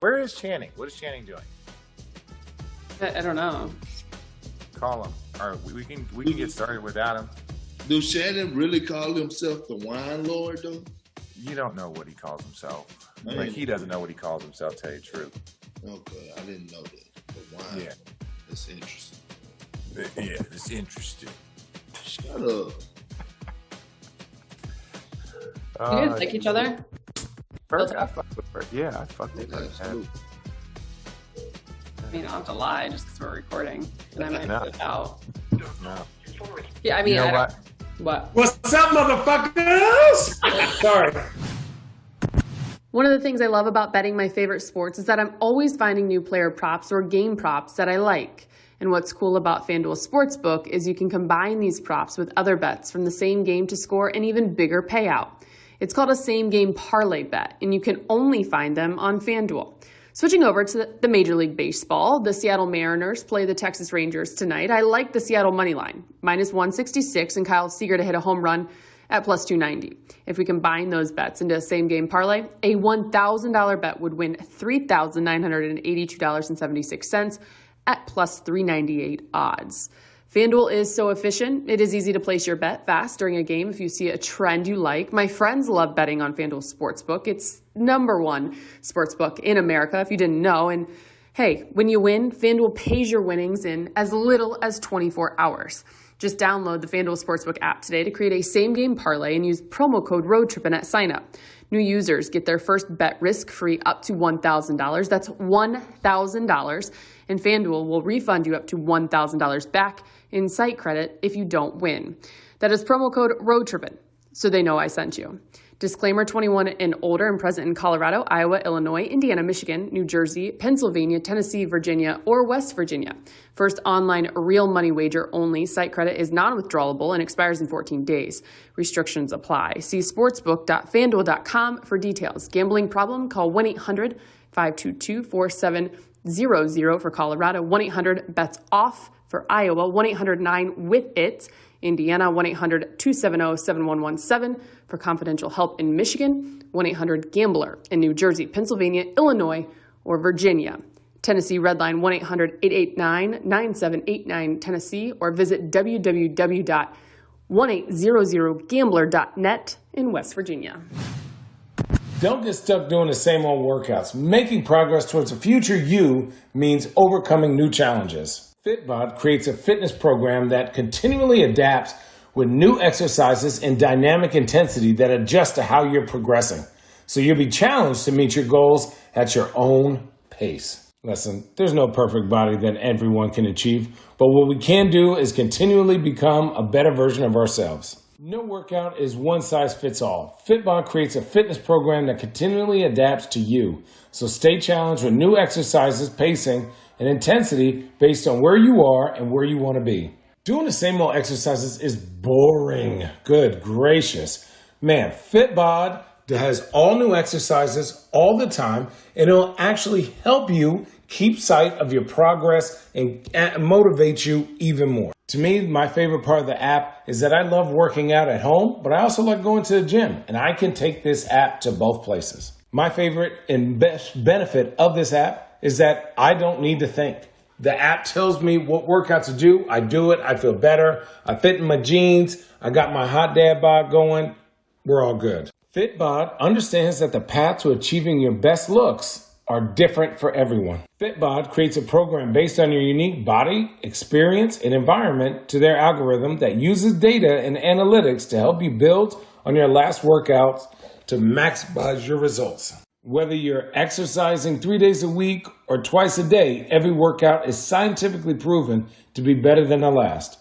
Where is Channing? What is Channing doing? I don't know. Call him. All right, we can get started without him. Do Shannon really call himself the wine lord, though? You don't know what he calls himself. Like, he doesn't know what he calls himself, to tell you the truth. Okay, I didn't know that. The wine. Yeah. That's interesting. Yeah, it's interesting. Shut up. You guys like each other? I fuck with her. Yeah, I fuck with her. Absolutely. I mean, I don't have to lie just because we're recording. And I might put it out. No. Yeah, I mean, You know I what? don't. What? What's up, motherfuckers? Sorry. One of the things I love about betting my favorite sports is that I'm always finding new player props or game props that I like. And what's cool about FanDuel Sportsbook is you can combine these props with other bets from the same game to score an even bigger payout. It's called a same game parlay bet, and you can only find them on FanDuel. Switching over to the Major League Baseball, the Seattle Mariners play the Texas Rangers tonight. I like the Seattle money line, minus 166, and Kyle Seager to hit a home run at plus 290. If we combine those bets into a same-game parlay, a $1,000 bet would win $3,982.76 at plus 398 odds. FanDuel is so efficient, it is easy to place your bet fast during a game if you see a trend you like. My friends love betting on FanDuel Sportsbook. It's #1 sportsbook in America, if you didn't know. And hey, when you win, FanDuel pays your winnings in as little as 24 hours. Just download the FanDuel Sportsbook app today to create a same-game parlay and use promo code ROADTRIPPIN at sign-up. New users get their first bet risk-free up to $1,000. That's $1,000. And FanDuel will refund you up to $1,000 back in site credit if you don't win. That is promo code ROADTRIPPIN, so they know I sent you. Disclaimer: 21 and older and present in Colorado, Iowa, Illinois, Indiana, Michigan, New Jersey, Pennsylvania, Tennessee, Virginia, or West Virginia. First online real money wager only. Site credit is non-withdrawable and expires in 14 days. Restrictions apply. See sportsbook.fanduel.com for details. Gambling problem? Call 1-800-522-4700 for Colorado, 1-800-BETS-OFF for Iowa, 1-800-9-WITH-IT. Indiana, 1-800-270-7117 for confidential help in Michigan, 1-800-GAMBLER in New Jersey, Pennsylvania, Illinois, or Virginia. Tennessee Redline, 1-800-889-9789 Tennessee, or visit www.1800gambler.net in West Virginia. Don't get stuck doing the same old workouts. Making progress towards a future you means overcoming new challenges. Fitbod creates a fitness program that continually adapts with new exercises and dynamic intensity that adjust to how you're progressing. So you'll be challenged to meet your goals at your own pace. Listen, there's no perfect body that everyone can achieve, but what we can do is continually become a better version of ourselves. No workout is one size fits all. Fitbod creates a fitness program that continually adapts to you. So stay challenged with new exercises, pacing, and intensity based on where you are and where you want to be. Doing the same old exercises is boring. Good gracious. Man, Fitbod has all new exercises all the time, and it'll actually help you keep sight of your progress and motivate you even more. To me, my favorite part of the app is that I love working out at home, but I also like going to the gym, and I can take this app to both places. My favorite and best benefit of this app is that I don't need to think. The app tells me what workout to do. I do it. I feel better. I fit in my jeans. I got my hot dad bod going. We're all good. Fitbod understands that the path to achieving your best looks are different for everyone. Fitbod creates a program based on your unique body, experience, and environment to their algorithm that uses data and analytics to help you build on your last workouts to maximize your results. Whether you're exercising 3 days a week or twice a day, every workout is scientifically proven to be better than the last.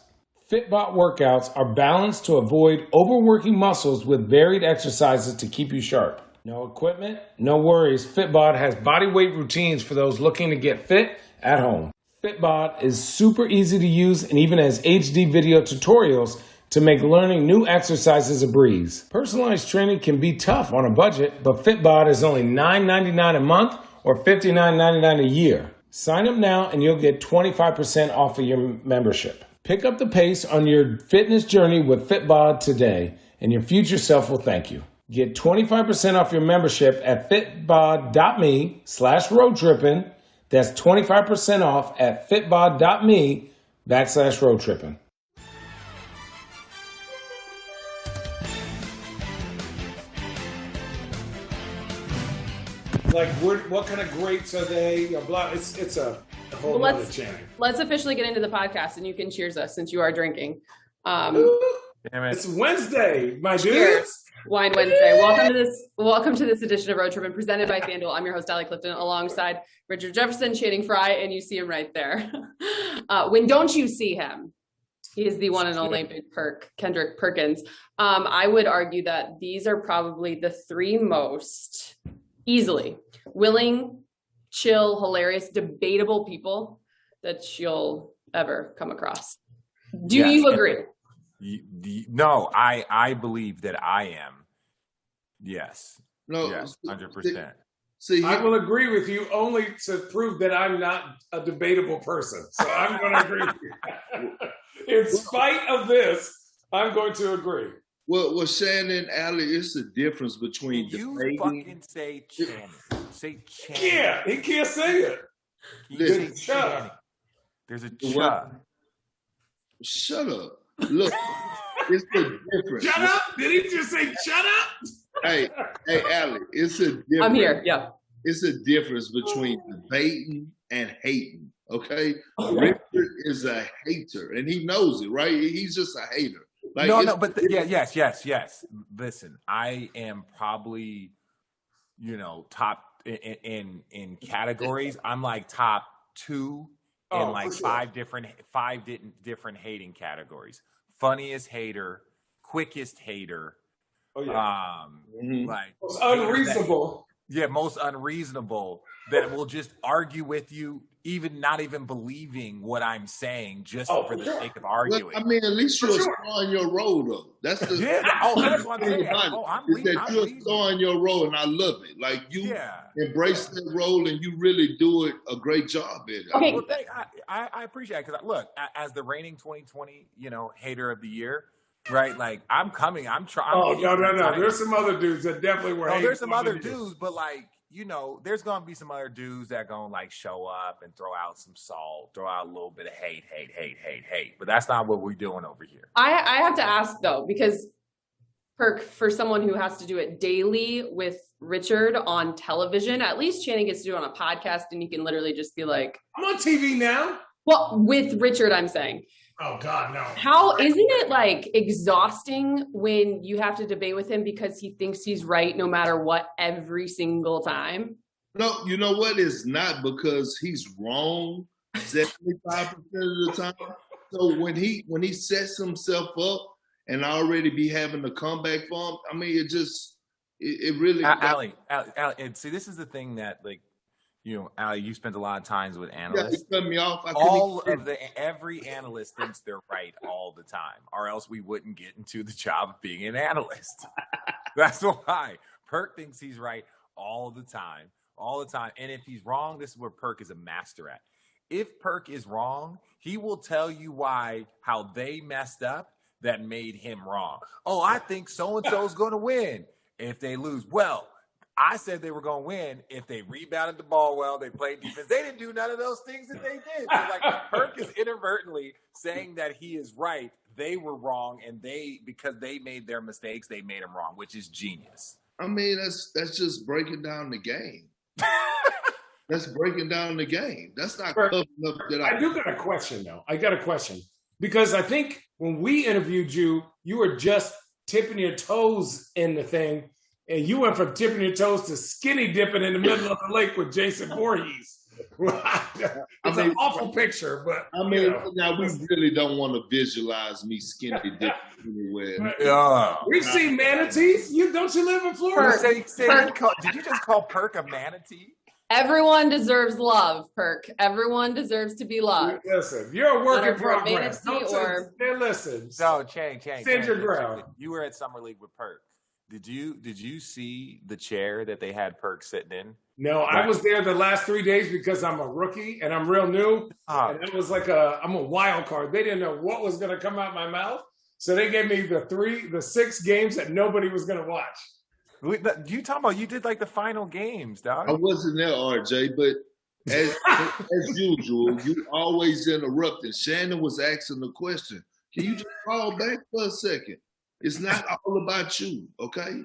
Fitbod workouts are balanced to avoid overworking muscles with varied exercises to keep you sharp. No equipment, no worries. Fitbod has body weight routines for those looking to get fit at home. Fitbod is super easy to use and even has HD video tutorials to make learning new exercises a breeze. Personalized training can be tough on a budget, but Fitbod is only $9.99 a month or $59.99 a year. Sign up now and you'll get 25% off of your membership. Pick up the pace on your fitness journey with Fitbod today, and your future self will thank you. Get 25% off your membership at fitbod.me/roadtrippin. That's 25% off at fitbod.me/roadtrippin. Like, what kind of grapes are they? It's a whole other channel. Let's officially get into the podcast, and you can cheers us since you are drinking. Damn it. It's Wednesday, my Cheers. dudes. Wine Wednesday. Welcome to this edition of Road Trippin, presented by FanDuel. I'm your host, Allie Clifton, alongside Richard Jefferson, shading Frye, and you see him right there. When don't you see him? He is the one and only Big Perk, Kendrick Perkins. I would argue that these are probably the three most easily willing, chill, hilarious, debatable people that you'll ever come across. Do you agree? No, I believe that I am. Yes. No. Yes, 100%. See, I will agree with you only to prove that I'm not a debatable person. So I'm going to agree with you. In spite of this, I'm going to agree. Well, Shannon, Allie, it's the difference between You debating. fucking say Channing. Say Channing. Yeah, he can't say it. You say Channing. There's a cha. Shut up. Look, it's the difference. Shut up? Did he just say shut up? Hey, Allie, it's a difference. I'm here, yeah. It's a difference between debating and hating, okay? Richard is a hater, and he knows it, right? He's just a hater. Like, yes. Listen, I am probably, top in categories. I'm like top 2 in like sure. five different hating categories. Funniest hater, quickest hater. Oh yeah. Like Most unreasonable. Most unreasonable, that will just argue with you, not even believing what I'm saying, just for the sake of arguing. Well, I mean, at least you're on your road, though. That's the that's what I'm saying. You're still on your road, and I love it. Like, you embrace that role, and you really do it a great job at it. Okay. Well, I appreciate it, because look, as the reigning 2020, hater of the year, right? Like, I'm coming. I'm trying. Oh, no. There's some other dudes that definitely were. No, there's some other dudes, but like, there's gonna be some other dudes that gonna like show up and throw out some salt, throw out a little bit of hate. But that's not what we're doing over here. I have to ask though, because Perk, for someone who has to do it daily with Richard on television, at least Channing gets to do it on a podcast, and you can literally just be like, I'm on TV now. Well, with Richard, I'm saying. Oh God, no. How isn't it like exhausting when you have to debate with him because he thinks he's right no matter what every single time? No, you know what? It's not, because he's wrong 75% of the time. So when he sets himself up and already be having a comeback for him, I mean, it really. Allie, and see, this is the thing that, like, Allie, you spent a lot of times with analysts. Yeah, you cut me off. Every analyst thinks they're right all the time, or else we wouldn't get into the job of being an analyst. That's why Perk thinks he's right all the time. And if he's wrong, this is where Perk is a master at. If Perk is wrong, he will tell you how they messed up that made him wrong. Oh, I think so-and-so is going to win if they lose. Well, I said they were going to win if they rebounded the ball well, they played defense. They didn't do none of those things that they did. So, like, Perk is inadvertently saying that he is right. They were wrong, and because they made their mistakes, they made him wrong, which is genius. I mean, that's just breaking down the game. That's breaking down the game. That's not covering up that I do got a question, though. Because I think when we interviewed you, you were just tipping your toes in the thing. And you went from tipping your toes to skinny dipping in the middle of the lake with Jason Voorhees. It's an awful picture, but I mean, now we really don't want to visualize me skinny dipping anywhere. We've seen manatees. Don't you live in Florida? Did you just call Perk a manatee? Everyone deserves love, Perk. Everyone deserves to be loved. Listen, you're a work in progress. Listen. So, Chang, stand your ground. You were at Summer League with Perk. Did you see the chair that they had Perk sitting in? No, I was there the last 3 days because I'm a rookie and I'm real new. And it was like I'm a wild card. They didn't know what was going to come out my mouth. So they gave me the 6 games that nobody was going to watch. You talking about you did like the final games, dog? I wasn't there, RJ, but as usual, you always interrupting. Shannon was asking the question. Can you just call back for a second? It's not all about you, okay?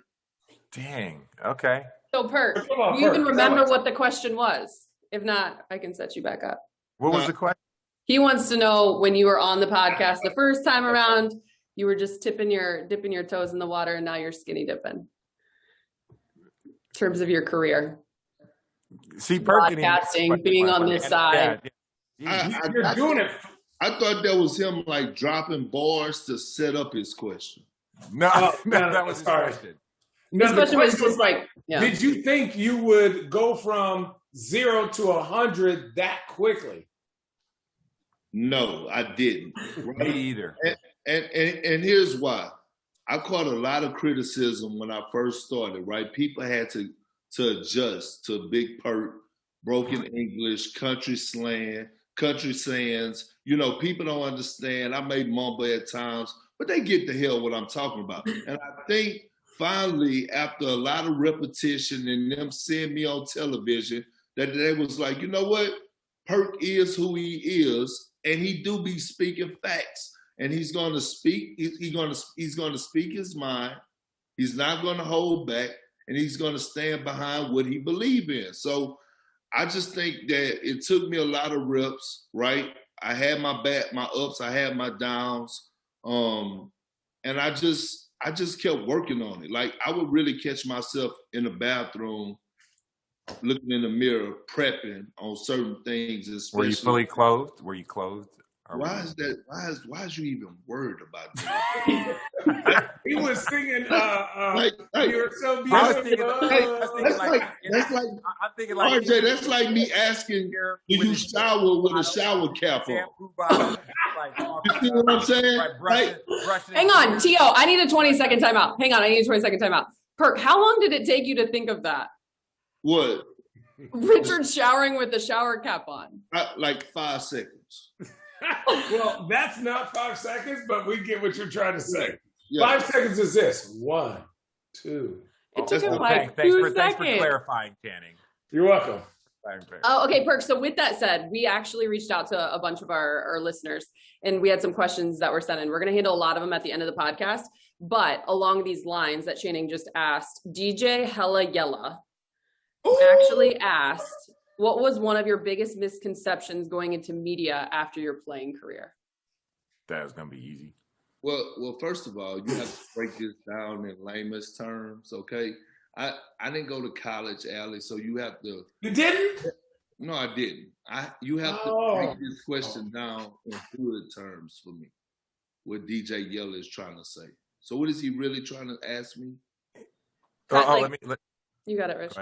Dang. Okay. So, Perk, do you even remember what the question was? If not, I can set you back up. What was the question? He wants to know when you were on the podcast the first time around, you were just dipping your toes in the water, and now you're skinny dipping. In terms of your career. See, podcasting, being on this side. You're doing it. I thought that was him like dropping bars to set up his question. No, that was his question. No, his question was just like, did you think you would go from 0 to 100 that quickly? No, I didn't. Right? Me either. And here's why. I caught a lot of criticism when I first started, right? People had to adjust to Big Perk, broken English, country slang, country sayings. You know, people don't understand. I may mumble at times, but they get the hell what I'm talking about. And I think finally, after a lot of repetition and them seeing me on television, that they was like, you know what? Perk is who he is, and he do be speaking facts. And he's going to speak. He's going to speak his mind. He's not going to hold back, and he's going to stand behind what he believes in. So I just think that it took me a lot of reps. Right, I had my ups, I had my downs, and I just kept working on it. Like I would really catch myself in the bathroom, looking in the mirror, prepping on certain things. Especially, were you fully clothed? Were you clothed? Why is that? Why is you even worried about that? He was singing. You're so beautiful. I'm thinking like RJ. That's like me asking, do you shower with a shower cap on? You see what I'm saying? Hang on, T.O. I need a 20-second timeout. Hang on, I need a 20-second timeout. Perk, how long did it take you to think of that? What? Richard showering with the shower cap on. Like 5 seconds. Well, that's not 5 seconds, but we get what you're trying to say. Yeah. 5 seconds is this. 1, 2. It took him like 2 seconds. Thanks for clarifying, Channing. You're welcome. Oh, okay, Perk. So with that said, we actually reached out to a bunch of our listeners, and we had some questions that were sent in. We're going to handle a lot of them at the end of the podcast. But along these lines that Channing just asked, DJ Hella Yella actually asked, what was one of your biggest misconceptions going into media after your playing career? That was going to be easy. Well, first of all, you have to break this down in layman's terms, okay? I didn't go to college, Allie, so you have to... You didn't? No, I didn't. You have to break this question down in fluid terms for me, what DJ Yella is trying to say. So what is he really trying to ask me? You got it, Rich.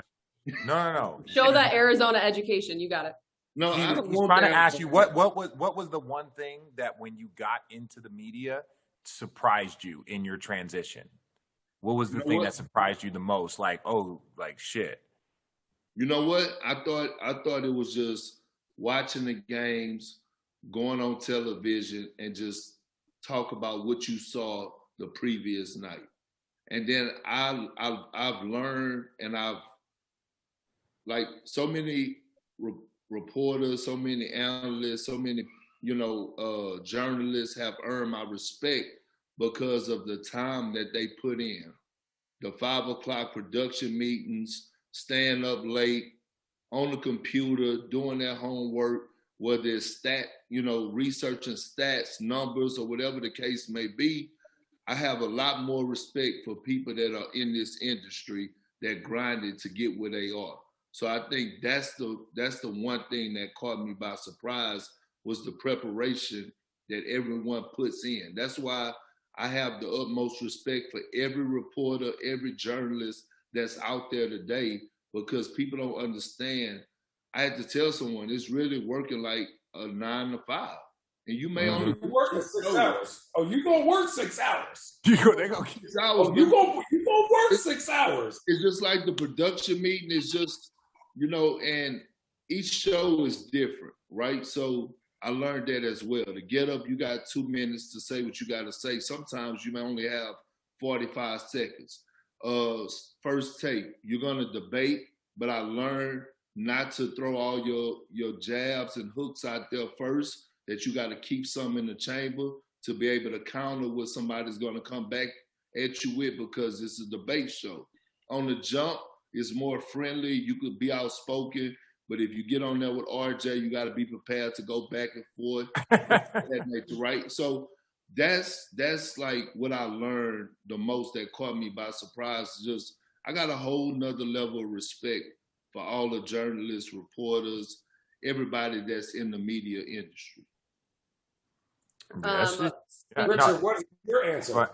No. Show that Arizona education. You got it. No, he's trying to ask you what was the one thing that when you got into the media surprised you in your transition? What was the thing that surprised you the most? Like, oh, like shit. You know what? I thought it was just watching the games, going on television, and just talk about what you saw the previous night. And then I've learned, and I've like so many reporters, so many analysts, so many journalists have earned my respect because of the time that they put in. The 5 o'clock production meetings, staying up late on the computer, doing their homework, whether it's researching stats, numbers, or whatever the case may be. I have a lot more respect for people that are in this industry that grinded to get where they are. So I think that's the one thing that caught me by surprise was the preparation that everyone puts in. That's why I have the utmost respect for every reporter, every journalist that's out there today, because people don't understand. I had to tell someone it's really working like a 9 to 5. And you may only work 6 hours. Oh, you gonna work 6 hours? They gonna keep 6 hours. You gonna work 6 hours? It's just like the production meeting is just, and each show is different, right? So I learned that as well. To get up, you got 2 minutes to say what you got to say. Sometimes you may only have 45 seconds. first take. You're gonna debate, but I learned not to throw all your jabs and hooks out there first. That you got to keep some in the chamber to be able to counter what somebody's gonna come back at you with, because it's a debate show. On the jump, it's more friendly. You could be outspoken, but if you get on there with RJ, you got to be prepared to go back and forth. Right? So that's like what I learned the most that caught me by surprise. Just I got a whole nother level of respect for all the journalists, reporters, everybody that's in the media industry. Richard, what's your answer?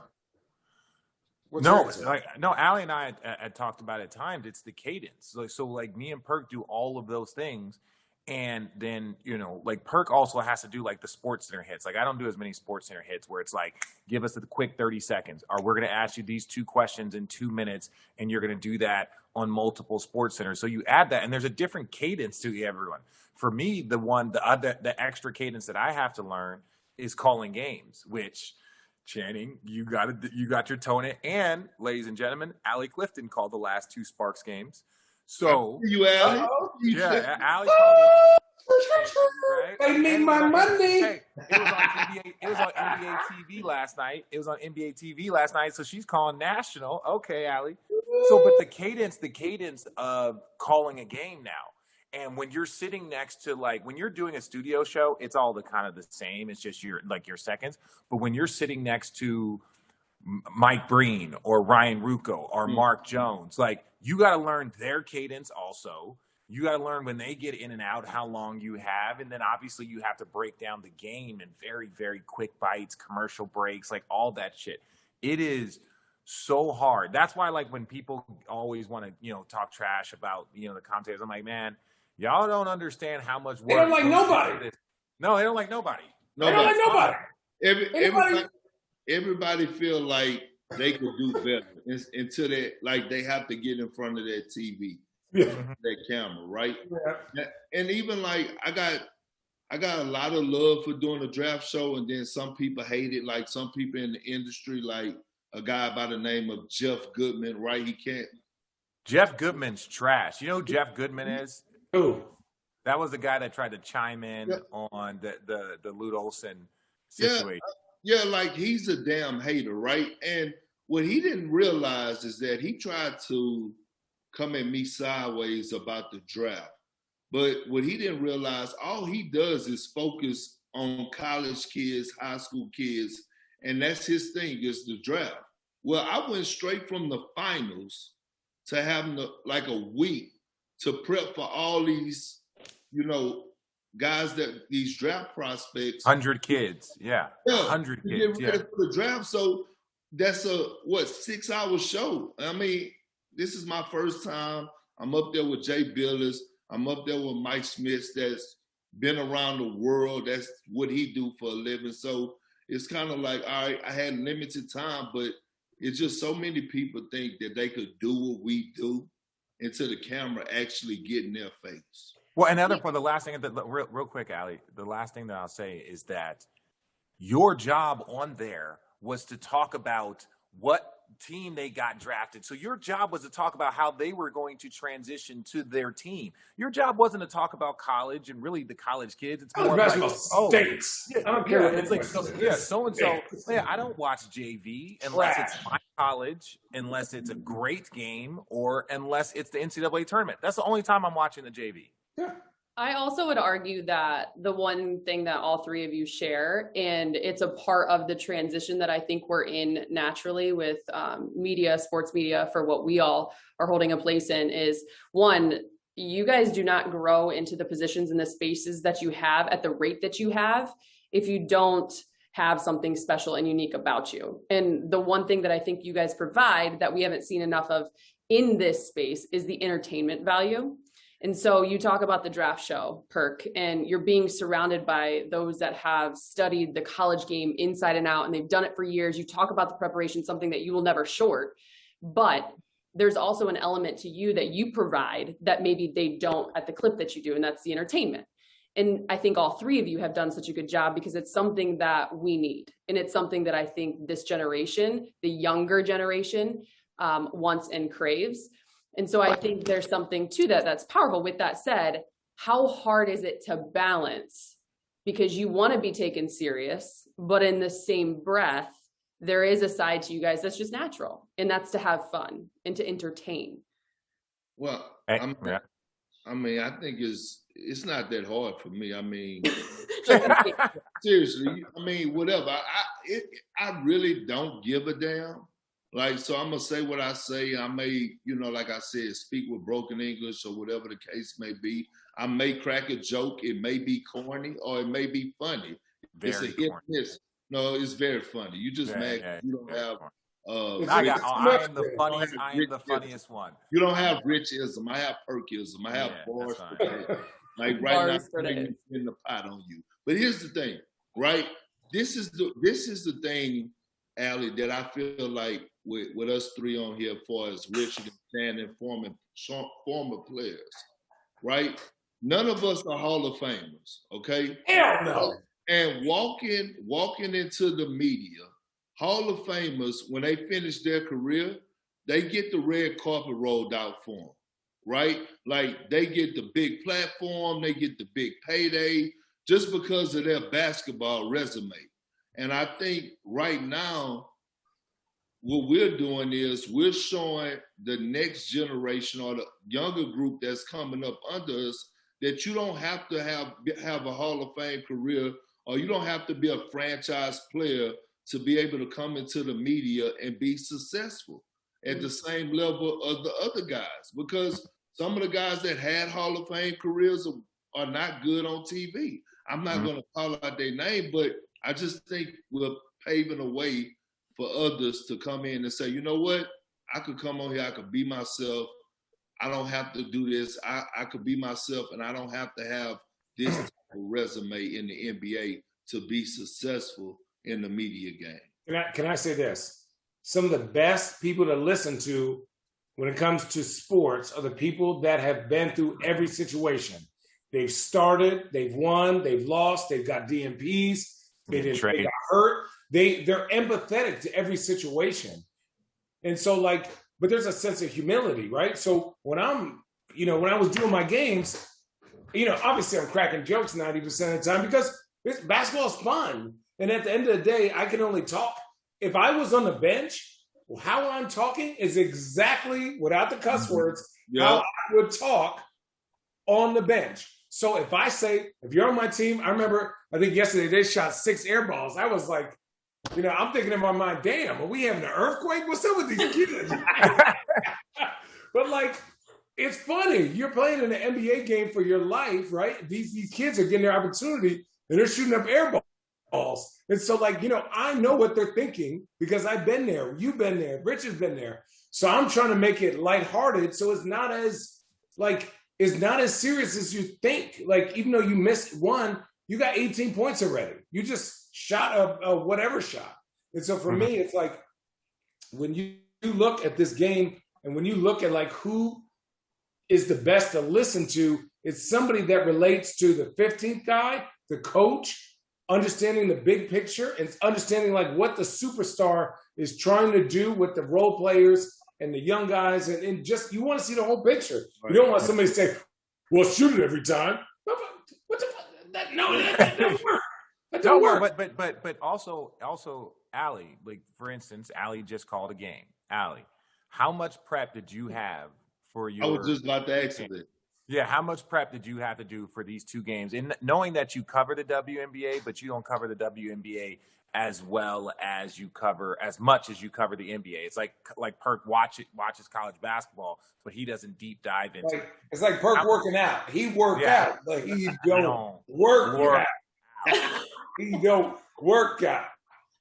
Allie and I had talked about it at times. It's the cadence. Like me and Perk do all of those things. And then, like Perk also has to do like the Sports Center hits. Like I don't do as many Sports Center hits where it's like, give us the quick 30 seconds, or we're going to ask you these 2 questions in 2 minutes, and you're going to do that on multiple Sports Centers. So you add that, and there's a different cadence to everyone. For me, the extra cadence that I have to learn is calling games, which Channing, you got your tone in. And ladies and gentlemen, Allie Clifton called the last 2 Sparks games. So you Allie? Yeah, Allie called right? I need my money. It was on NBA TV last night. So she's calling national. Okay, Allie. So, but the cadence of calling a game now. And when you're sitting next to, like, when you're doing a studio show, it's all the kind of the same. It's just your seconds. But when you're sitting next to Mike Breen or Ryan Rucco or Mark Jones, like, you got to learn their cadence also. You got to learn when they get in and out, how long you have. And then obviously you have to break down the game in very, very quick bites, commercial breaks, like all that shit. It is so hard. That's why, like, when people always want to, talk trash about, the commentators, I'm like, man, y'all don't understand how much work. They don't like nobody. No, they don't like nobody. They don't like nobody. Everybody feel like they could do better until they have to get in front of that TV, that camera, right? Yeah. And even like I got a lot of love for doing a draft show, and then some people hate it. Like some people in the industry, like a guy by the name of Jeff Goodman, right? He can't. Jeff Goodman's trash. You know who Jeff Goodman is? Who? That was the guy that tried to chime in on the Lute Olson situation. Yeah, like he's a damn hater, right? And what he didn't realize is that he tried to come at me sideways about the draft. But what he didn't realize, all he does is focus on college kids, high school kids, and that's his thing, is the draft. Well, I went straight from the finals to having like a week to prep for all these, guys these draft prospects. 100 kids, yeah. 100 kids, get ready for the draft. So that's a 6-hour show. I mean, this is my first time. I'm up there with Jay Billis. I'm up there with Mike Smith, that's been around the world. That's what he do for a living. So it's kind of like, all right, I had limited time, but it's just so many people think that they could do what we do until the camera actually get in their face. Well, the last thing, real quick, Allie, the last thing that I'll say is that your job on there was to talk about what team they got drafted. So your job was to talk about how they were going to transition to their team. Your job wasn't to talk about college and really the college kids. It's more like, stinks. I don't care. It's like, so-and-so. Yeah, I don't watch JV unless it's my college, unless it's a great game, or unless it's the NCAA tournament. That's the only time I'm watching the JV. Yeah. I also would argue that the one thing that all three of you share, and it's a part of the transition that I think we're in naturally with media, sports media, for what we all are holding a place in, is one, you guys do not grow into the positions and the spaces that you have at the rate that you have if you don't have something special and unique about you. And the one thing that I think you guys provide that we haven't seen enough of in this space is the entertainment value. And so you talk about the draft show, Perk, and you're being surrounded by those that have studied the college game inside and out, and they've done it for years. You talk about the preparation, something that you will never short, but there's also an element to you that you provide that maybe they don't at the clip that you do, and that's the entertainment. And I think all three of you have done such a good job because it's something that we need. And it's something that I think this generation, the younger generation, wants and craves. And so I think there's something to that that's powerful. With that said, how hard is it to balance? Because you want to be taken serious, but in the same breath, there is a side to you guys that's just natural, and that's to have fun and to entertain. Well, Hey, I mean, I think it's not that hard for me. I mean, seriously, I mean, whatever. I really don't give a damn. Like, so I'm gonna say what I say. I may, like I said, speak with broken English or whatever the case may be. I may crack a joke. It may be corny or it may be funny. It's a hit and miss. No, it's very funny. You just mad you don't have. I am the funniest. I am the funniest one. You don't have Richism. I have Perkism. I have bars. Like right now, I'm in the pot on you. But here's the thing, right? This is the thing, Allie, that I feel like with us three on here, as far as Richard and Stan and former players, right? None of us are Hall of Famers, okay? Hell no. And walking into the media, Hall of Famers, when they finish their career, they get the red carpet rolled out for them, right? Like, they get the big platform, they get the big payday just because of their basketball resume. And I think right now, what we're doing is we're showing the next generation or the younger group that's coming up under us that you don't have to have a Hall of Fame career, or you don't have to be a franchise player to be able to come into the media and be successful at the same level of the other guys. Because some of the guys that had Hall of Fame careers are not good on TV. I'm not going to call out their name, but I just think we're paving a way for others to come in and say, you know what? I could come on here. I could be myself. I don't have to do this. I could be myself, and I don't have to have this type of resume in the NBA to be successful in the media game. Can I say this? Some of the best people to listen to when it comes to sports are the people that have been through every situation. They've started, they've won, they've lost, they've got DMPs, they got hurt. They're empathetic to every situation. And so, like, but there's a sense of humility, right? So when I was doing my games, obviously I'm cracking jokes 90% of the time because basketball is fun. And at the end of the day, I can only talk. If I was on the bench, how I'm talking is exactly, without the cuss words, how I would talk on the bench. So if you're on my team, I remember, I think yesterday they shot 6 air balls. I was like, I'm thinking in my mind, damn, are we having an earthquake? What's up with these kids? But like, it's funny. You're playing in an NBA game for your life, right? These kids are getting their opportunity and they're shooting up air balls. And so like, I know what they're thinking because I've been there. You've been there. Rich has been there. So I'm trying to make it lighthearted. So it's not as serious as you think. Like, even though you missed one, you got 18 points already. You just shot a whatever shot. And so for me, it's like when you look at this game and when you look at like who is the best to listen to, it's somebody that relates to the 15th guy, the coach, understanding the big picture and understanding like what the superstar is trying to do with the role players and the young guys. And just, you want to see the whole picture. Right. You don't want somebody to say, well, shoot it every time. What the fuck? That don't work. That don't work. But also, Allie, like, for instance, Allie just called a game. Allie, how much prep did you have for your... I was just about to ask it. Yeah, how much prep did you have to do for these 2 games? And knowing that you cover the WNBA, but you don't cover the WNBA as well as as much as you cover the NBA. It's like Perk watches college basketball, but he doesn't deep dive into it. It's like Perk working out. He worked out, but he don't work out. He don't work out.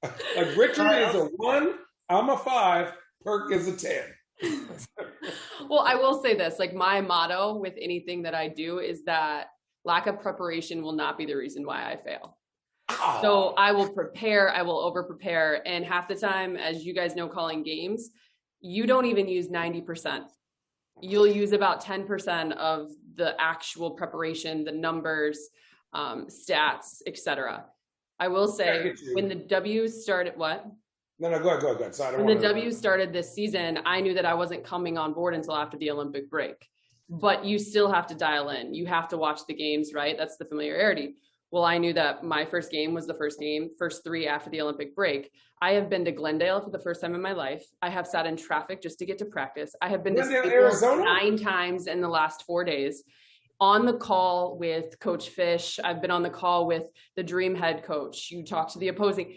Like Richard is a 1, I'm a 5, Perk is a 10. Well, I will say this, like my motto with anything that I do is that lack of preparation will not be the reason why I fail. Oh. So I will prepare, I will over prepare. And half the time, as you guys know, calling games, you don't even use 90%. You'll use about 10% of the actual preparation, the numbers, stats, etc. I will say when the W started, what? No, go ahead. So I don't when the W started this season, I knew that I wasn't coming on board until after the Olympic break. But you still have to dial in. You have to watch the games, right? That's the familiarity. Well, I knew that my first game was the first 3 after the Olympic break. I have been to Glendale for the first time in my life. I have sat in traffic just to get to practice. I have been to Arizona 9 times in the last 4 days. On the call with Coach Fish. I've been on the call with the Dream head coach. You talk to the opposing.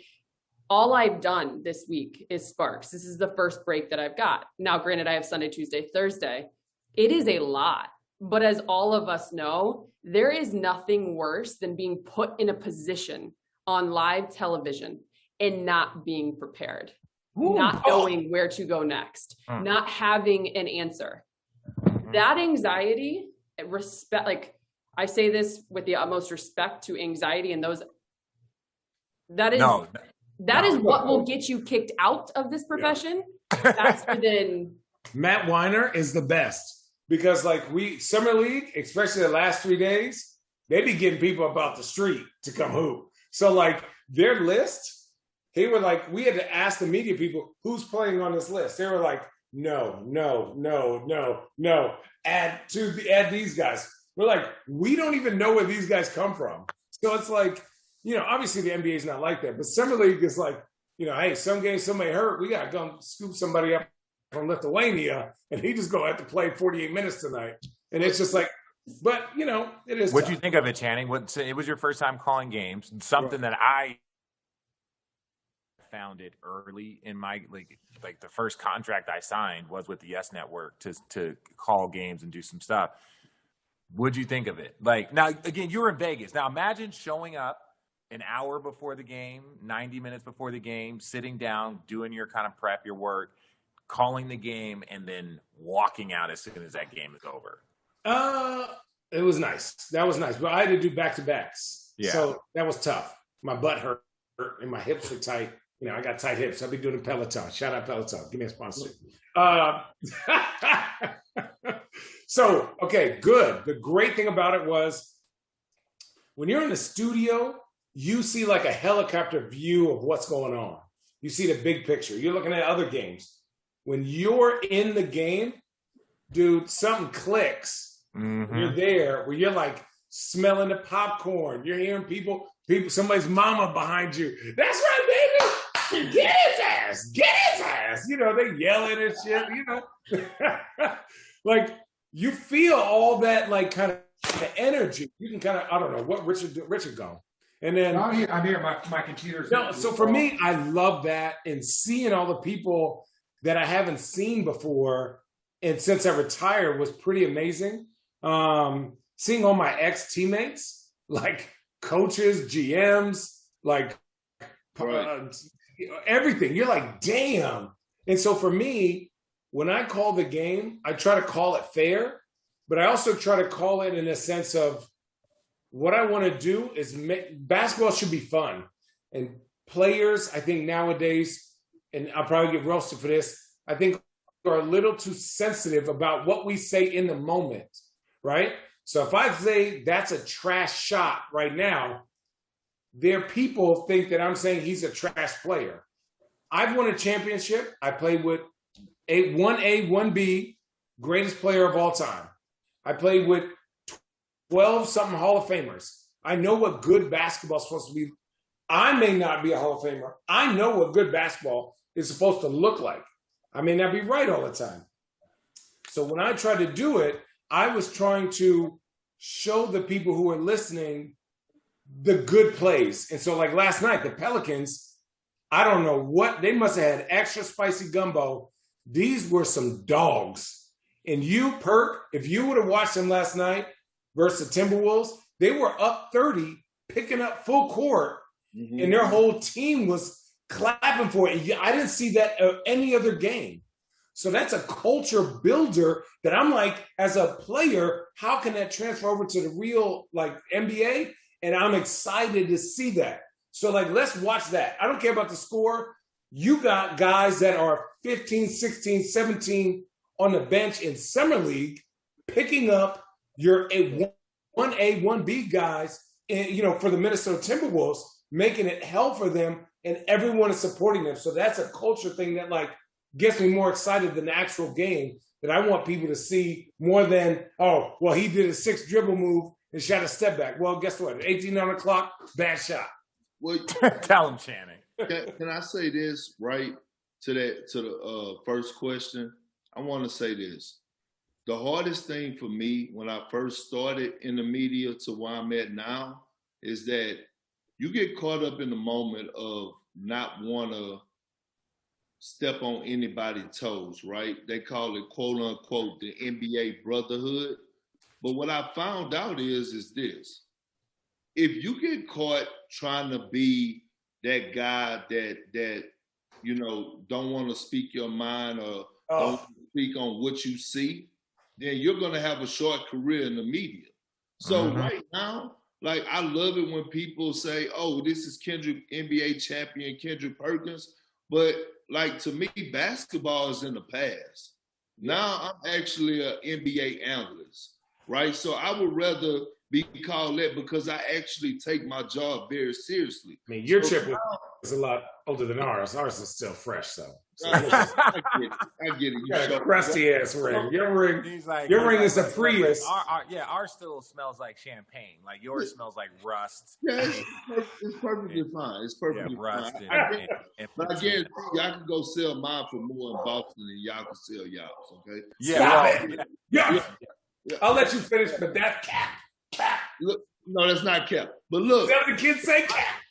All I've done this week is Sparks. This is the first break that I've got. Now, granted, I have Sunday, Tuesday, Thursday. It is a lot. But as all of us know, there is nothing worse than being put in a position on live television and not being prepared, not knowing where to go next, not having an answer. That anxiety, respect, like I say this with the utmost respect to anxiety and those, that is what will get you kicked out of this profession. Yeah. That's within. Matt Weiner is the best. Because like Summer League, especially the last 3 days, they be getting people about the street to come hoop. So like their list, we had to ask the media people, who's playing on this list? They were like, no. Add these guys. We're like, we don't even know where these guys come from. So it's like, obviously the NBA is not like that. But Summer League is like, hey, some games somebody hurt, we got to go scoop somebody up from Lithuania, and he just gonna have to play 48 minutes tonight. And it's just like, but it is. What'd you think of it, Channing? It was your first time calling games. Something that I found it early in my like the first contract I signed was with the Yes Network to call games and do some stuff. What'd you think of it? Like, now again, you were in Vegas. Now imagine showing up an hour before the game, 90 minutes before the game, sitting down, doing your kind of prep, your work, calling the game, and then walking out as soon as that game is over. It was nice. That was nice. But I had to do back-to-backs. Yeah. So that was tough. My butt hurt and my hips were tight. I got tight hips. I'll be doing Peloton. Shout out Peloton. Give me a sponsor. So, okay, good. The great thing about it was when you're in the studio, you see like a helicopter view of what's going on. You see the big picture. You're looking at other games. When you're in the game, dude, something clicks. Mm-hmm. You're there where you're like smelling the popcorn. You're hearing people, somebody's mama behind you. That's right, baby. Get his ass. They yelling and shit, Like you feel all that like kind of energy. You can kind of, I don't know what Richard gone. And then I'm here. My computer's. No, so for me, I love that and seeing all the people that I haven't seen before, and since I retired was pretty amazing. Seeing all my ex-teammates, like coaches, GMs, like everything. You're like, damn. And so for me, when I call the game, I try to call it fair, but I also try to call it in a sense of what I want to do is basketball should be fun. And players, I think nowadays, and I'll probably get roasted for this, I think are a little too sensitive about what we say in the moment, right? So if I say that's a trash shot right now, there people think that I'm saying he's a trash player. I've won a championship. I played with 1A, 1B, greatest player of all time. I played with 12-something Hall of Famers. I know what good basketball is supposed to be. I may not be a Hall of Famer. I know what good basketball is supposed to look like. I may not be right all the time. So when I tried to do it, I was trying to show the people who were listening the good plays. And so like last night, the Pelicans, I don't know what, they must have had extra spicy gumbo. These were some dogs. And you, Perk, if you would have watched them last night versus the Timberwolves, they were up 30, picking up full court, and their whole team was clapping for it. I didn't see that any other game. So that's a culture builder that I'm like, as a player, how can that transfer over to the real like NBA? And I'm excited to see that. So like, let's watch that. I don't care about the score. You got guys that are 15, 16, 17 on the bench in Summer League, picking up your 1A, 1B guys, and, for the Minnesota Timberwolves. making it hell for them, and everyone is supporting them. So that's a culture thing that like gets me more excited than the actual game, that I want people to see more than, oh, well, he did a 6 dribble move and shot a step back. Well, guess what? 18 on the clock, bad shot. Well, Tell him, Channing. can I say this right to the first question? I want to say this. The hardest thing for me when I first started in the media to where I'm at now is that you get caught up in the moment of not want to step on anybody's toes, right? They call it, quote unquote, the NBA brotherhood. But what I found out is this. If you get caught trying to be that guy that you know, don't want to speak your mind or don't speak on what you see, then you're going to have a short career in the media. So right now, like, I love it when people say, oh, this is Kendrick, NBA champion Kendrick Perkins. But like, to me, basketball is in the past. Now I'm actually an NBA analyst, right? So I would rather be called that because I actually take my job very seriously. I mean, your trip is a lot older than ours. Ours is still fresh, though. So I get it. you got a crusty ass ring. Your ring, like, your ring is a Prius. Ours still smells like champagne. Like yours smells like rust. Yeah, it's perfectly fine. It's perfectly rust fine. But I guarantee y'all can go sell mine for more in Boston than y'all can sell y'all's, okay? Yeah. I'll let you finish, but that's cap. Look, no, that's not cap. But look. That's what the kids say, cap.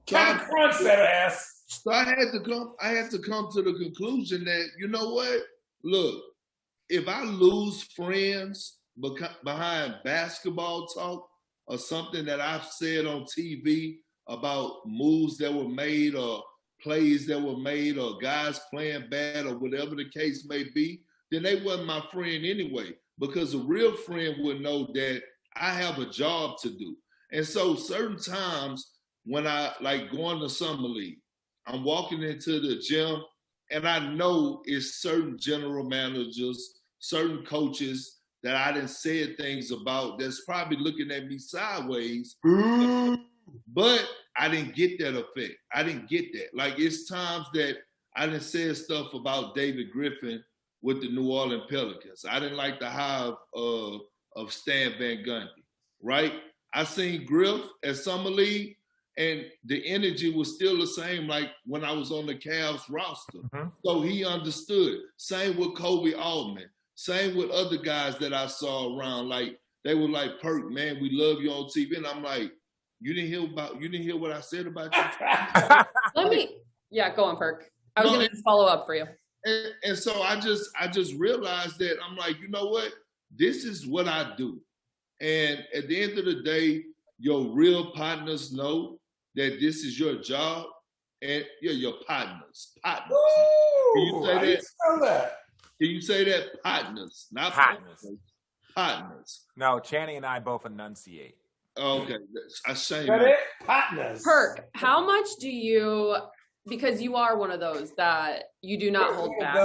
Cap front set ass. So I had to come to the conclusion that, you know what? Look, if I lose friends behind basketball talk or something that I've said on TV about moves that were made or plays that were made or guys playing bad or whatever the case may be, then they wasn't my friend anyway. Because a real friend would know that I have a job to do. And so certain times when I like going to summer league, I'm walking into the gym and I know it's certain general managers, certain coaches that I done said things about that's probably looking at me sideways. But I didn't get that effect. I didn't get that. Like, it's times that I done said stuff about David Griffin with the New Orleans Pelicans. I didn't like the hire of Stan Van Gundy, right? I seen Griff at Summer League, and the energy was still the same like when I was on the Cavs roster. So he understood. Same with Kobe Altman. Same with other guys that I saw around. Like, they were like, Perk, man, we love you on TV. And I'm like, you didn't hear what I said about you? Go on, Perk. I was going to follow up for you. And so I just realized that I'm like, you know what? This is what I do. And at the end of the day, your real partners know that this is your job, and your partners. Can you say that? Can you say that? Partners, not partners. Partners. No, Channing and I both enunciate. Okay, I shame it. Partners. Perk, how much do you? Because you are one of those that you do not hold back.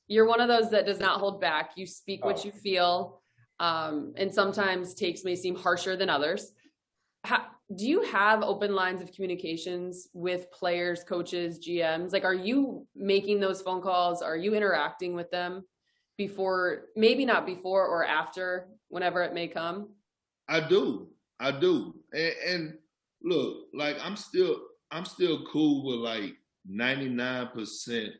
You're one of those that does not hold back. You speak what you feel, and sometimes takes may seem harsher than others. Do you have open lines of communications with players, coaches, GMs? Like, are you making those phone calls? Are you interacting with them before, maybe not before or after, whenever it may come? I do. And look, like, I'm still cool with like 99%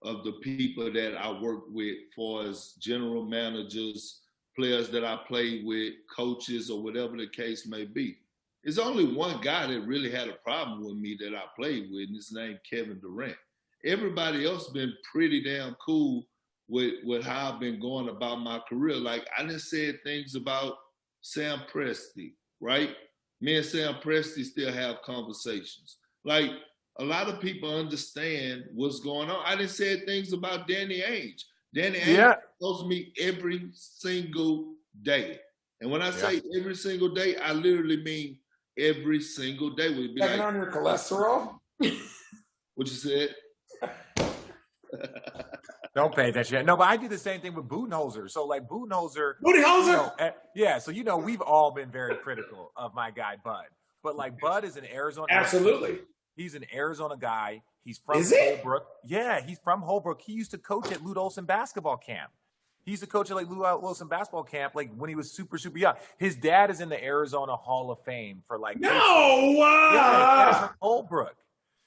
of the people that I work with, far as general managers, players that I play with, coaches, or whatever the case may be. There's only one guy that really had a problem with me that I played with, and his name Kevin Durant. Everybody else been pretty damn cool with how I've been going about my career. Like, I done said things about Sam Presti, right? Me and Sam Presti still have conversations. Like, a lot of people understand what's going on. I done said things about Danny Ainge. Danny Ainge calls me every single day. And when I say every single day, I literally mean every single day. We'd be checking on your cholesterol? What you said? Don't pay attention. No, but I do the same thing with Budenholzer. So, like, Budenholzer. Budenholzer? So we've all been very critical of my guy, Bud. But like Bud is an Arizona. Absolutely. He's an Arizona guy. He's from Is he? Holbrook. Yeah, he's from Holbrook. He used to coach at Lute Olson basketball camp. He used to coach at like Lute Olson basketball camp, like when he was super, super young. His dad is in the Arizona Hall of Fame for like yeah, from Holbrook.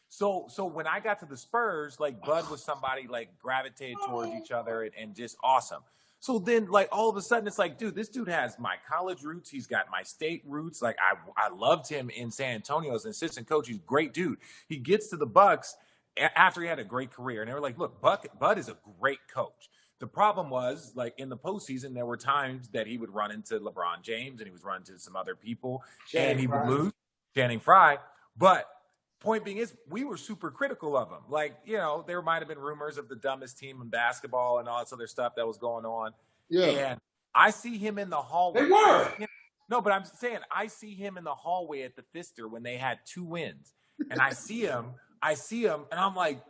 So when I got to the Spurs, like Bud was somebody like gravitated towards each other and just awesome. So then, like, all of a sudden, it's like, dude, this dude has my college roots. He's got my state roots. Like, I loved him in San Antonio as an assistant coach. He's a great dude. He gets to the Bucks after he had a great career. And they were like, look, Bud is a great coach. The problem was, like, in the postseason, there were times that he would run into LeBron James and he was run into some other people. And he would lose, Channing Frye. But point being is, we were super critical of him. Like, you know, there might have been rumors of the dumbest team in basketball and all this other stuff that was going on. Yeah. And I see him in the hallway. They were. No, but I'm saying I see him in the hallway at the Pfister when they had 2 wins. And I see him, and I'm like,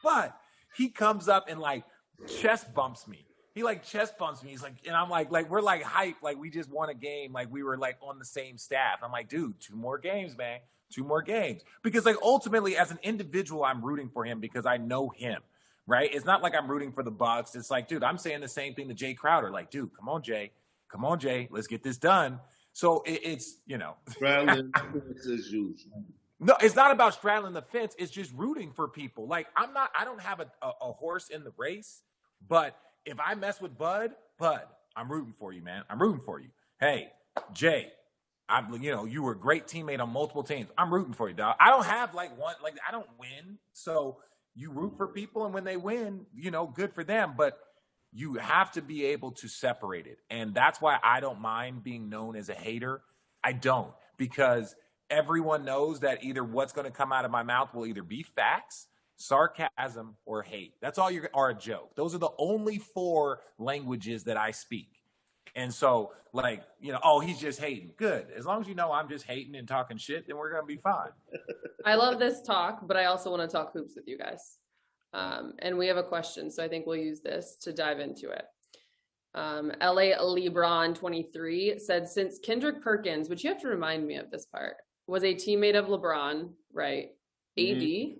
Bud. He comes up and like chest bumps me. He like chest bumps me. He's like, and I'm like we're like hyped, like we just won a game, like we were like on the same staff. I'm like, dude, 2 more games, man. 2 more games. Because like ultimately as an individual, I'm rooting for him because I know him, right? It's not like I'm rooting for the Bucks. It's like, dude, I'm saying the same thing to Jay Crowder. Like, dude, come on, Jay, let's get this done. So it's, you know. Straddling the fence as usual. No, it's not about straddling the fence. It's just rooting for people. Like I don't have a horse in the race, but if I mess with Bud, I'm rooting for you, man. I'm rooting for you. Hey, Jay, you were a great teammate on multiple teams. I'm rooting for you, dog. I don't have I don't win. So you root for people, and when they win, good for them. But you have to be able to separate it. And that's why I don't mind being known as a hater. I don't, because everyone knows that either what's going to come out of my mouth will either be facts, sarcasm, or hate. That's all or a joke. Those are the only 4 languages that I speak. And so, he's just hating. Good. As long as you know I'm just hating and talking shit, then we're going to be fine. I love this talk, but I also want to talk hoops with you guys. And we have a question, so I think we'll use this to dive into it. LA LeBron 23 said, since Kendrick Perkins, which you have to remind me of this part, was a teammate of LeBron, right? AD?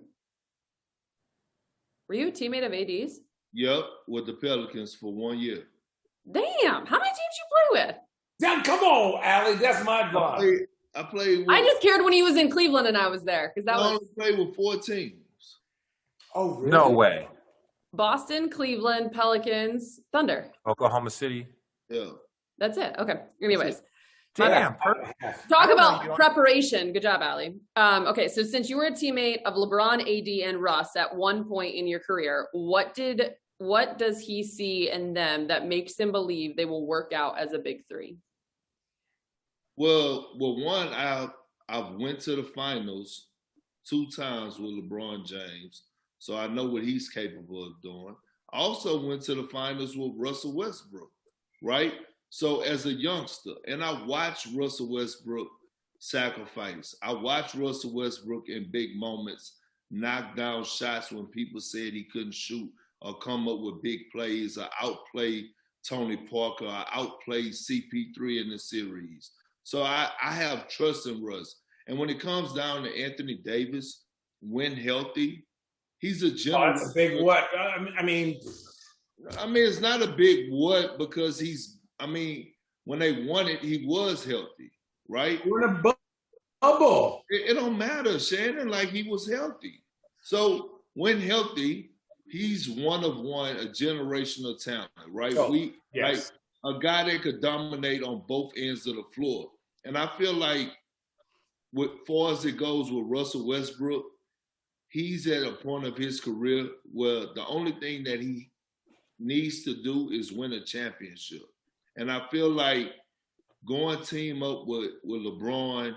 Were you a teammate of AD's? Yep, with the Pelicans for 1 year. Damn, how many teams you play with? Now, come on, Allie, that's my block. I played with, I just cared when he was in Cleveland and I was there, because that I was only played with 4 teams. Oh, really? No way. Boston, Cleveland, Pelicans, Thunder. Oklahoma City. Yeah. That's it. Okay. Anyways. Damn. Talk about preparation. Good job, Allie. Okay, so since you were a teammate of LeBron, AD, and Russ at one point in your career, what does he see in them that makes him believe they will work out as a big 3? Well, one, I went to the finals 2 times with LeBron James, so I know what he's capable of doing. I also went to the finals with Russell Westbrook, right? So as a youngster, and I watched Russell Westbrook sacrifice. I watched Russell Westbrook in big moments knock down shots when people said he couldn't shoot, or come up with big plays, or outplay Tony Parker, or outplay CP3 in the series. So I have trust in Russ. And when it comes down to Anthony Davis, when healthy, he's a general. Oh, that's a big what? I mean, it's not a big what, because when they won it, he was healthy, right? We're in a bubble. It don't matter, Shannon, like he was healthy. So when healthy, he's one of one, a generational talent, right? Oh, yes. Like a guy that could dominate on both ends of the floor. And I feel like, as far as it goes with Russell Westbrook, he's at a point of his career where the only thing that he needs to do is win a championship. And I feel like going team up with LeBron,